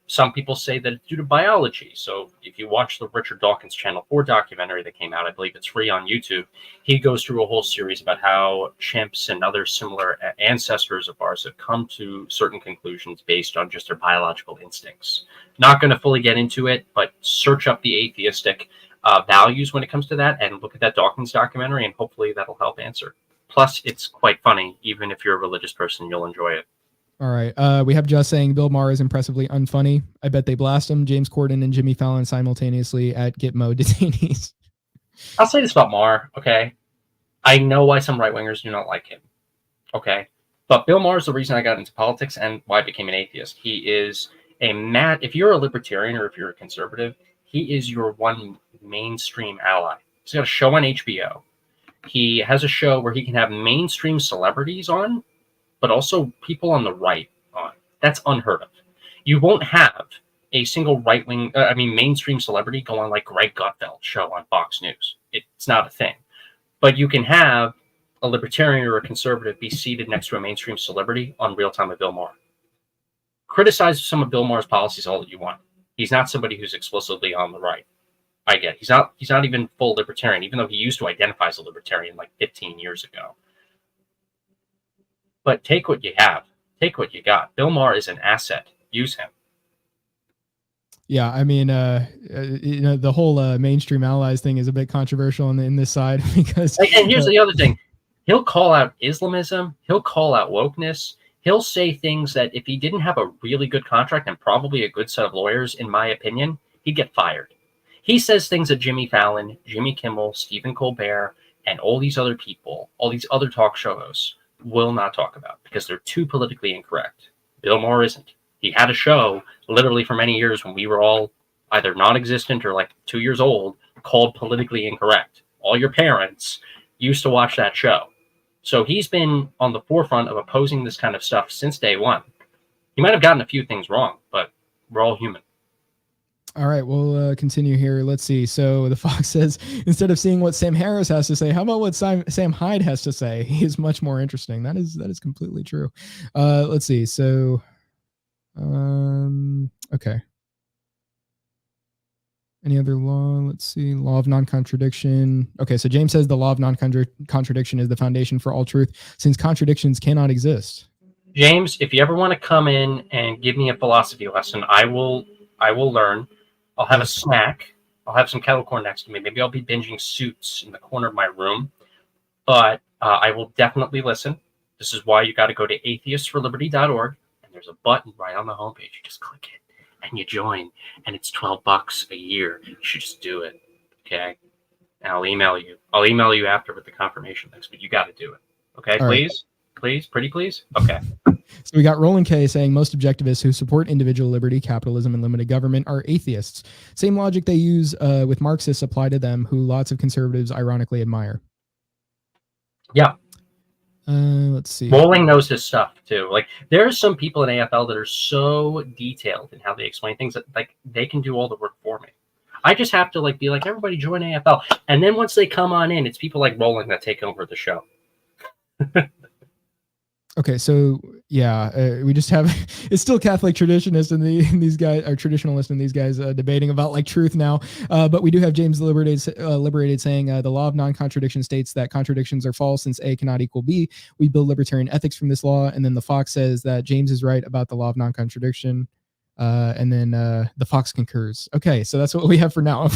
Some people say that it's due to biology. So if you watch the Richard Dawkins Channel 4 documentary that came out, I believe it's free on YouTube, he goes through a whole series about how chimps and other similar ancestors of ours have come to certain conclusions based on just their biological instincts. Not going to fully get into it, but search up the atheistic values when it comes to that, and look at that Dawkins documentary, and hopefully that'll help answer. Plus, it's quite funny. Even if you're a religious person, you'll enjoy it. All right. We have Just saying Bill Maher is impressively unfunny. I bet they blast him. James Corden and Jimmy Fallon simultaneously at Gitmo detainees. I'll say this about Maher, okay? I know why some right-wingers do not like him, okay? But Bill Maher is the reason I got into politics and why I became an atheist. He is if you're a libertarian or if you're a conservative, he is your one mainstream ally. He's got a show on HBO. He has a show where he can have mainstream celebrities on, but also people on the right on. That's unheard of. You won't have a single right-wing, mainstream celebrity go on like Greg Gutfeld's show on Fox News. It's not a thing. But you can have a libertarian or a conservative be seated next to a mainstream celebrity on Real Time with Bill Maher. Criticize some of Bill Maher's policies all that you want. He's not somebody who's explicitly on the right. I get it. He's not even full libertarian, even though he used to identify as a libertarian like 15 years ago. But take what you have. Take what you got. Bill Maher is an asset. Use him. Yeah, I mean, the whole mainstream allies thing is a bit controversial in this side because. And here's the other thing: he'll call out Islamism, he'll call out wokeness, he'll say things that if he didn't have a really good contract and probably a good set of lawyers, in my opinion, he'd get fired. He says things that Jimmy Fallon, Jimmy Kimmel, Stephen Colbert, and all these other people, all these other talk show hosts will not talk about because they're too politically incorrect. Bill Maher isn't. He had a show literally for many years when we were all either non-existent or like 2 years old called Politically Incorrect. All your parents used to watch that show. So he's been on the forefront of opposing this kind of stuff since day one. He might have gotten a few things wrong, but we're all human. All right, we'll continue here. Let's see. So the Fox says, instead of seeing what Sam Harris has to say, how about what Sam Hyde has to say? He is much more interesting. That is completely true. Let's see. So, okay. Any other law? Let's see. Law of non-contradiction. Okay, so James says the law of non-contradiction is the foundation for all truth, since contradictions cannot exist. James, if you ever want to come in and give me a philosophy lesson, I will learn. I'll have a snack. I'll have some kettle corn next to me. Maybe I'll be binging Suits in the corner of my room. But I will definitely listen. This is why you got to go to atheistsforliberty.org, and there's a button right on the homepage. You just click it, and you join, and it's $12 a year. You should just do it, okay? And I'll email you. I'll email you after with the confirmation links, but you got to do it, okay? All please? Right. Please? Pretty please? Okay. So we got Roland K saying most objectivists who support individual liberty, capitalism, and limited government are atheists. Same logic they use with Marxists apply to them, who lots of conservatives ironically admire. Yeah. Let's see. Roland knows his stuff too. Like there are some people in AFL that are so detailed in how they explain things that like they can do all the work for me. I just have to like be like, everybody join AFL. And then once they come on in, it's people like Roland that take over the show. Okay, so yeah, we just have it's still Catholic traditionalist and these guys are traditionalists and these guys debating about like truth now. But we do have James Liberated saying the law of non-contradiction states that contradictions are false since A cannot equal B. We build libertarian ethics from this law. And then the Fox says that James is right about the law of non-contradiction. And then the Fox concurs. Okay, so that's what we have for now.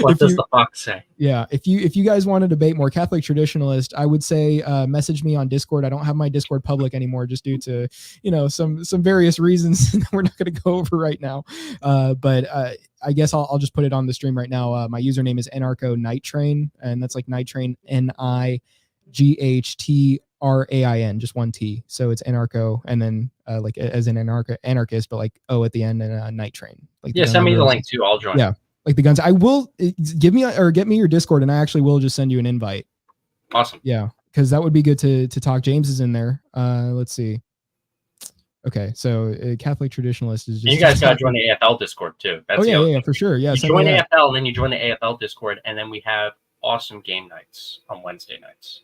What does the Fox say? Yeah, if you guys want to debate more Catholic traditionalist, I would say message me on Discord. I don't have my Discord public anymore just due to some various reasons that we're not going to go over right now. But I guess I'll just put it on the stream right now. My username is Anarcho Night Train, and that's like Night Train NIGHTRAIN, just one T. So it's anarcho, and then like as an anarchist, but like O at the end, and a night train. Like send me the link too. I'll join. Yeah, like the guns. I will get me your Discord, and I actually will just send you an invite. Awesome. Yeah, because that would be good to talk. James is in there. Let's see. Okay, so Catholic traditionalist is just. And you guys got to join the AFL Discord too. That's yeah, for sure. Yeah, you join AFL, and then you join the AFL Discord, and then we have awesome game nights on Wednesday nights.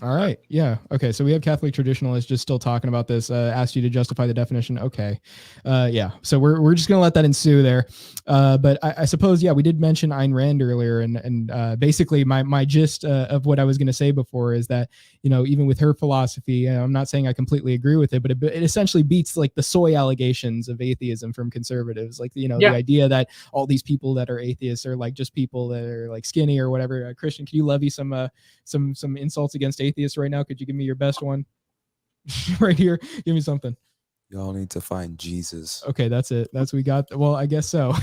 All right. Yeah. Okay. So we have Catholic traditionalists just still talking about this. Asked you to justify the definition. Okay. Yeah. So we're just gonna let that ensue there. But I suppose, yeah, we did mention Ayn Rand earlier, and basically my gist of what I was gonna say before is that, you know, even with her philosophy, I'm not saying I completely agree with it, but it essentially beats like the soy allegations of atheism from conservatives, like, you know, the idea that all these people that are atheists are like just people that are like skinny or whatever. Christian, can you levy some insults against atheists right now? Could you give me your best one? Right here, give me something. Y'all need to find Jesus. Okay, that's it. We got. Well, I guess so.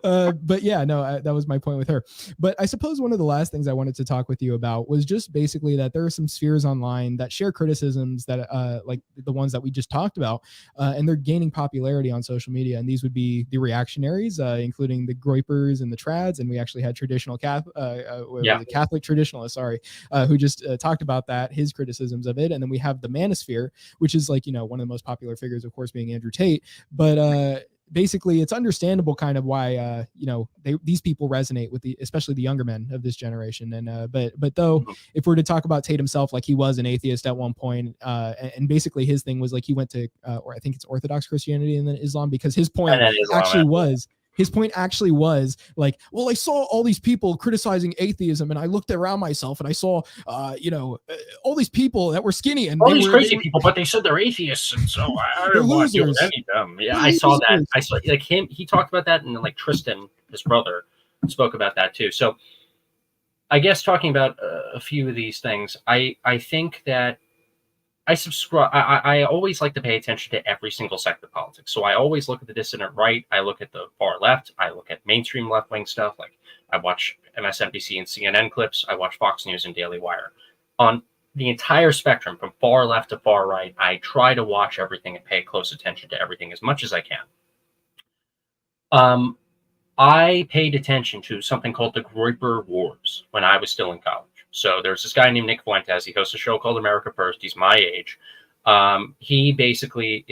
But yeah, no, that was my point with her. But I suppose one of the last things I wanted to talk with you about was just basically that there are some spheres online that share criticisms that, like the ones that we just talked about, and they're gaining popularity on social media. And these would be the reactionaries, including the Groypers and the Trads. And we actually had Catholic traditionalists, sorry, who just talked about that, his criticisms of it. And then we have the Manosphere, which is like, you know, one of the most popular figures, of course, being Andrew Tate. But basically it's understandable kind of why you know, these people resonate with especially the younger men of this generation. And but though, if we're to talk about Tate himself, like he was an atheist at one point, and basically his thing was like he went to or I think it's Orthodox Christianity and then Islam, because his point actually was like, well, I saw all these people criticizing atheism and I looked around myself and I saw you know, all these people that were skinny and all these crazy people, but they said they're atheists, and so I don't want to deal with any of them. Yeah, I saw that. I saw like him. He talked about that, and like Tristan, his brother, spoke about that too. So I guess talking about a few of these things, I think that I subscribe. I always like to pay attention to every single sector of politics. So I always look at the dissident right. I look at the far left. I look at mainstream left wing stuff. Like I watch MSNBC and CNN clips. I watch Fox News and Daily Wire. On the entire spectrum, from far left to far right, I try to watch everything and pay close attention to everything as much as I can. I paid attention to something called the Groyper Wars when I was still in college. So there's this guy named Nick Fuentes. He hosts a show called America First. He's my age. He basically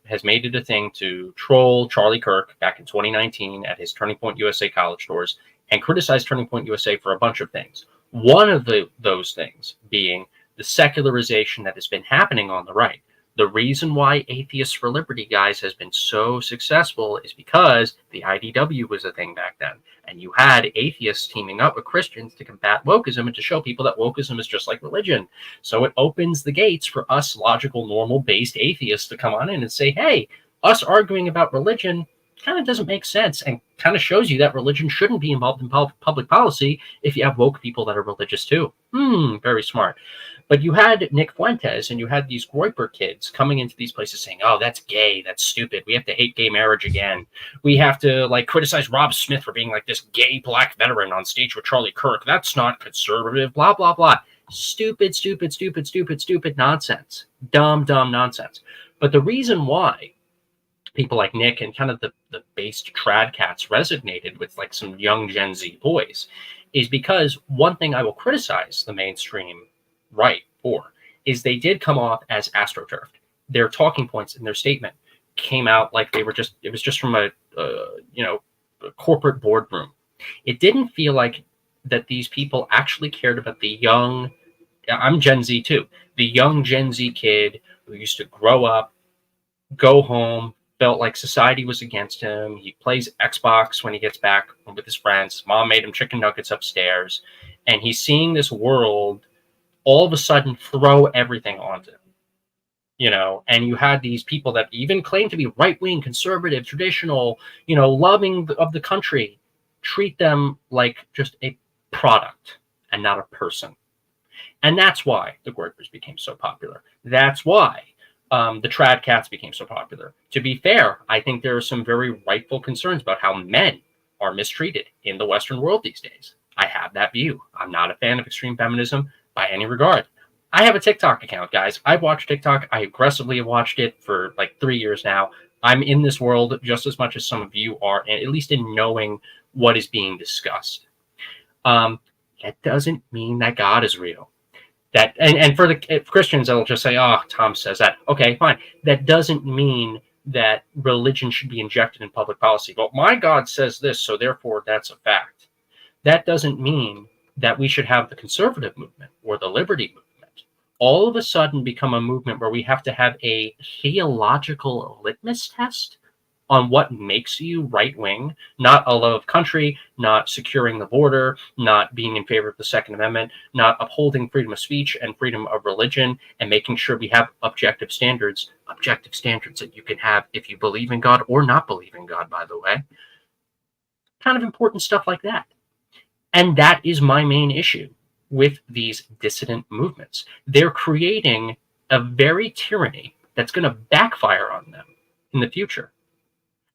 has made it a thing to troll Charlie Kirk back in 2019 at his Turning Point USA college tours and criticize Turning Point USA for a bunch of things. One of those things being the secularization that has been happening on the right. The reason why Atheists for Liberty, guys, has been so successful is because the IDW was a thing back then. And you had atheists teaming up with Christians to combat wokeism and to show people that wokeism is just like religion. So it opens the gates for us logical, normal-based atheists to come on in and say, hey, us arguing about religion kind of doesn't make sense, and kind of shows you that religion shouldn't be involved in public policy if you have woke people that are religious too. Very smart. But you had Nick Fuentes and you had these Groyper kids coming into these places saying, oh, that's gay, that's stupid, we have to hate gay marriage again, we have to like criticize Rob Smith for being like this gay black veteran on stage with Charlie Kirk, that's not conservative, blah blah blah. Stupid nonsense. Dumb nonsense. But the reason why people like Nick and kind of the based trad cats resonated with like some young Gen Z boys is because one thing I will criticize the mainstream right for is they did come off as astroturfed. Their talking points in their statement came out like it was just from a corporate boardroom. It didn't feel like that these people actually cared about the young, I'm Gen Z too, the young Gen Z kid who used to grow up, go home, felt like society was against him. He plays Xbox when he gets back with his friends. His mom made him chicken nuggets upstairs. And he's seeing this world all of a sudden throw everything onto him. You know, and you had these people that even claim to be right-wing, conservative, traditional, you know, loving of the country, treat them like just a product and not a person. And that's why the Groypers became so popular. That's why the trad cats became so popular. To be fair, I think there are some very rightful concerns about how men are mistreated in the Western world these days. I have that view. I'm not a fan of extreme feminism by any regard. I have a TikTok account, guys. I've watched TikTok. I aggressively have watched it for like 3 years now. I'm in this world just as much as some of you are, at least in knowing what is being discussed. That doesn't mean that God is real. That and for the Christians, they'll just say, "Oh, Tom says that." Okay, fine. That doesn't mean that religion should be injected in public policy. Well, my God says this, so therefore that's a fact. That doesn't mean that we should have the conservative movement or the liberty movement all of a sudden become a movement where we have to have a theological litmus test on what makes you right-wing, not a love of country, not securing the border, not being in favor of the Second Amendment, not upholding freedom of speech and freedom of religion, and making sure we have objective standards that you can have if you believe in God or not believe in God, by the way. Kind of important stuff like that. And that is my main issue with these dissident movements. They're creating a very tyranny that's going to backfire on them in the future.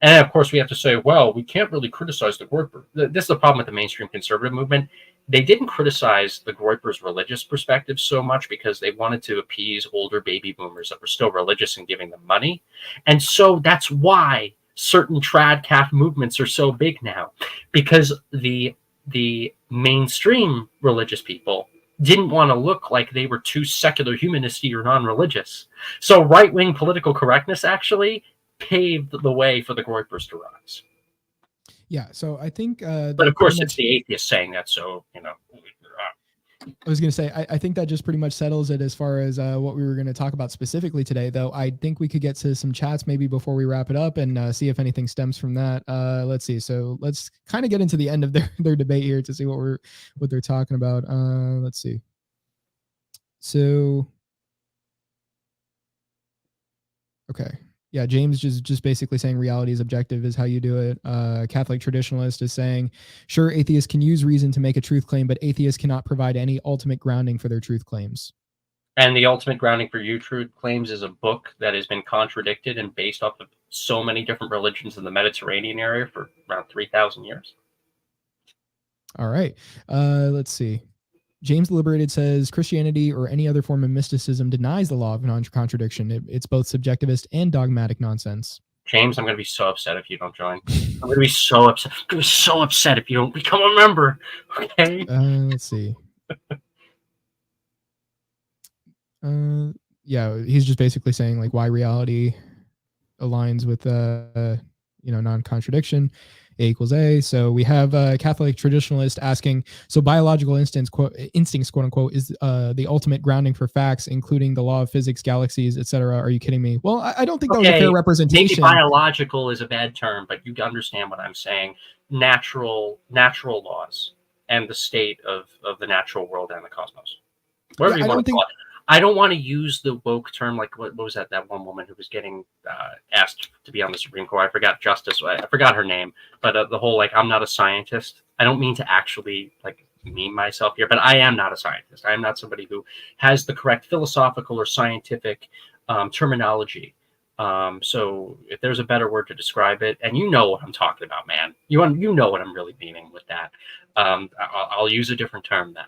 And of course, we have to say, well, we can't really criticize the Groyper. This is the problem with the mainstream conservative movement. They didn't criticize the Groyper's religious perspective so much because they wanted to appease older baby boomers that were still religious and giving them money. And so that's why certain trad calf movements are so big now, because the mainstream religious people didn't want to look like they were too secular, humanisty, or non-religious. So right-wing political correctness actually paved the way for the Groypers to rise. Yeah, so I think... but of course, it's the atheists saying that, so, you know... I was going to say, I think that just pretty much settles it as far as what we were going to talk about specifically today, though. I think we could get to some chats maybe before we wrap it up and see if anything stems from that. Let's see. So let's kind of get into the end of their debate here to see what they're talking about. Let's see. So, okay. Yeah, James just basically saying reality is objective is how you do it. Catholic traditionalist is saying, sure, atheists can use reason to make a truth claim, but atheists cannot provide any ultimate grounding for their truth claims. And the ultimate grounding for your truth claims is a book that has been contradicted and based off of so many different religions in the Mediterranean area for around 3,000 years. All right. Let's see. James the Liberated says Christianity or any other form of mysticism denies the law of non-contradiction. It's both subjectivist and dogmatic nonsense. James, I'm going to be so upset if you don't join. I'm going to be so upset. I'm going to be so upset if you don't become a member. Okay. Let's see. Yeah, he's just basically saying like why reality aligns with non-contradiction. A equals A. So we have a Catholic traditionalist asking, so biological instincts, quote unquote, is the ultimate grounding for facts, including the law of physics, galaxies, etc. Are you kidding me? Well, I don't think that was a fair representation. Maybe biological is a bad term, but you understand what I'm saying. Natural laws and the state of the natural world and the cosmos. Whatever you want to call it. I don't want to use the woke term like what was that one woman who was getting asked to be on the Supreme Court. I forgot her name, but the whole like I'm not a scientist. I don't mean to actually like meme myself here, but I am not a scientist. I am not somebody who has the correct philosophical or scientific terminology. So if there's a better word to describe it, and you know what I'm talking about, man, you know what I'm really meaning with that. I'll use a different term then.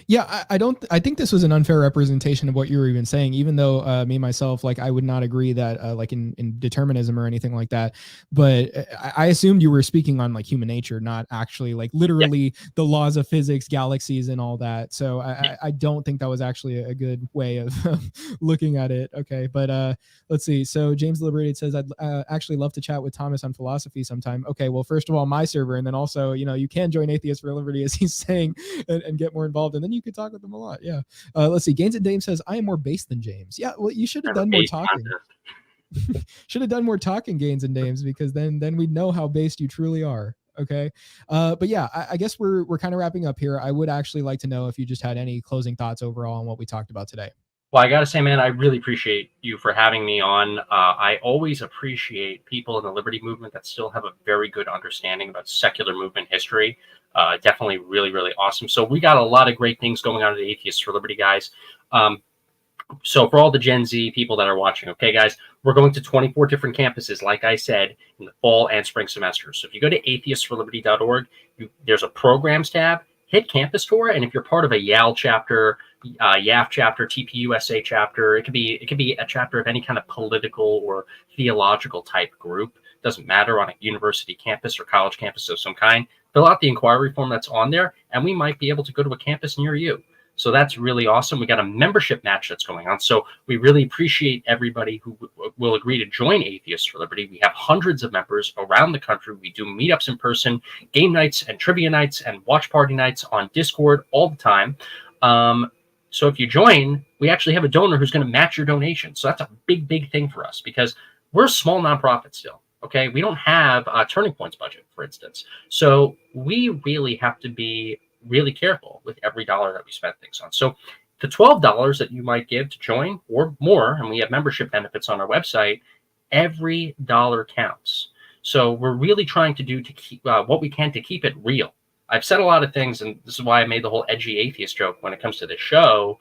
Yeah, I think this was an unfair representation of what you were even saying, even though me, myself, like I would not agree that like in determinism or anything like that. But I assumed you were speaking on like human nature, not actually like literally the laws of physics, galaxies and all that. So I don't think that was actually a good way of looking at it. Okay, but let's see. So James Liberated says, I'd actually love to chat with Thomas on philosophy sometime. Okay, well, first of all, my server, and then also, you can join Atheists for Liberty, as he's saying, and get more involved. And then you could talk with them a lot. Yeah. Let's see. Gains and Dame says, I am more based than James. Yeah. Well, you should have done more talking. Should have done more talking, Gains and Dames, because then we'd know how based you truly are. Okay. But yeah, I guess we're kind of wrapping up here. I would actually like to know if you just had any closing thoughts overall on what we talked about today. Well, I got to say, man, I really appreciate you for having me on. I always appreciate people in the liberty movement that still have a very good understanding about secular movement history. Definitely really, really awesome. So we got a lot of great things going on at the Atheists for Liberty, guys. So for all the Gen Z people that are watching, okay, guys, we're going to 24 different campuses, like I said, in the fall and spring semesters. So if you go to atheistsforliberty.org, there's a programs tab, hit campus tour, and if you're part of a YAL chapter, YAF chapter, TPUSA chapter, it could be a chapter of any kind of political or theological type group. Doesn't matter, on a university campus or college campus of some kind. Fill out the inquiry form that's on there, and we might be able to go to a campus near you. So that's really awesome. We got a membership match that's going on. So we really appreciate everybody who will agree to join Atheists for Liberty. We have hundreds of members around the country. We do meetups in person, game nights and trivia nights and watch party nights on Discord all the time. So if you join, we actually have a donor who's going to match your donation. So that's a big, big thing for us because we're a small nonprofit still. Okay. We don't have a Turning Point's budget, for instance. So we really have to be really careful with every dollar that we spend things on. So the $12 that you might give to join or more, and we have membership benefits on our website, every dollar counts. So we're really trying to do to keep what we can to keep it real. I've said a lot of things, and this is why I made the whole edgy atheist joke when it comes to the show.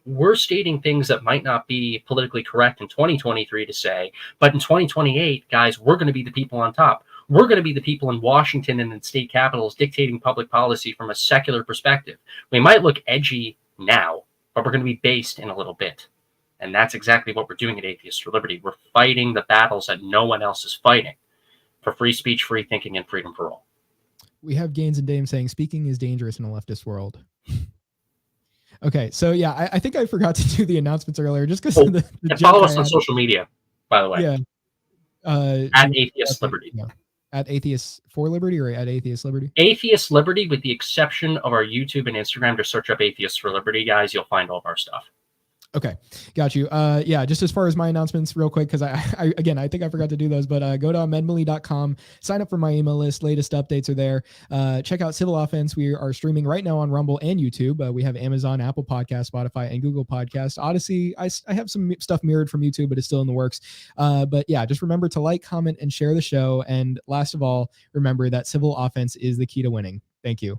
We're stating things that might not be politically correct in 2023 to say, but in 2028, guys, we're going to be the people on top. We're going to be the people in Washington and in state capitals dictating public policy from a secular perspective. We might look edgy now, but we're going to be based in a little bit. And that's exactly what we're doing at Atheists for Liberty. We're fighting the battles that no one else is fighting for free speech, free thinking, and freedom for all. We have Gaines and Dame saying speaking is dangerous in a leftist world. Okay, so yeah, I think I forgot to do the announcements earlier just because and follow us on social media, by the way. Yeah. At Atheist Liberty. Yeah. At Atheists for Liberty or at Atheist Liberty? Atheist Liberty, with the exception of our YouTube and Instagram. Just search up Atheists for Liberty, guys. You'll find all of our stuff. Okay, got you. Yeah, just as far as my announcements real quick, because I again, I think I forgot to do those, but go to ahmedmlih.com, sign up for my email list. Latest updates are there. Check out Civil Offense. We are streaming right now on Rumble and YouTube. We have Amazon, Apple Podcast, Spotify, and Google Podcast. Odyssey, I have some stuff mirrored from YouTube, but it's still in the works. But yeah, just remember to like, comment, and share the show. And last of all, remember that Civil Offense is the key to winning. Thank you.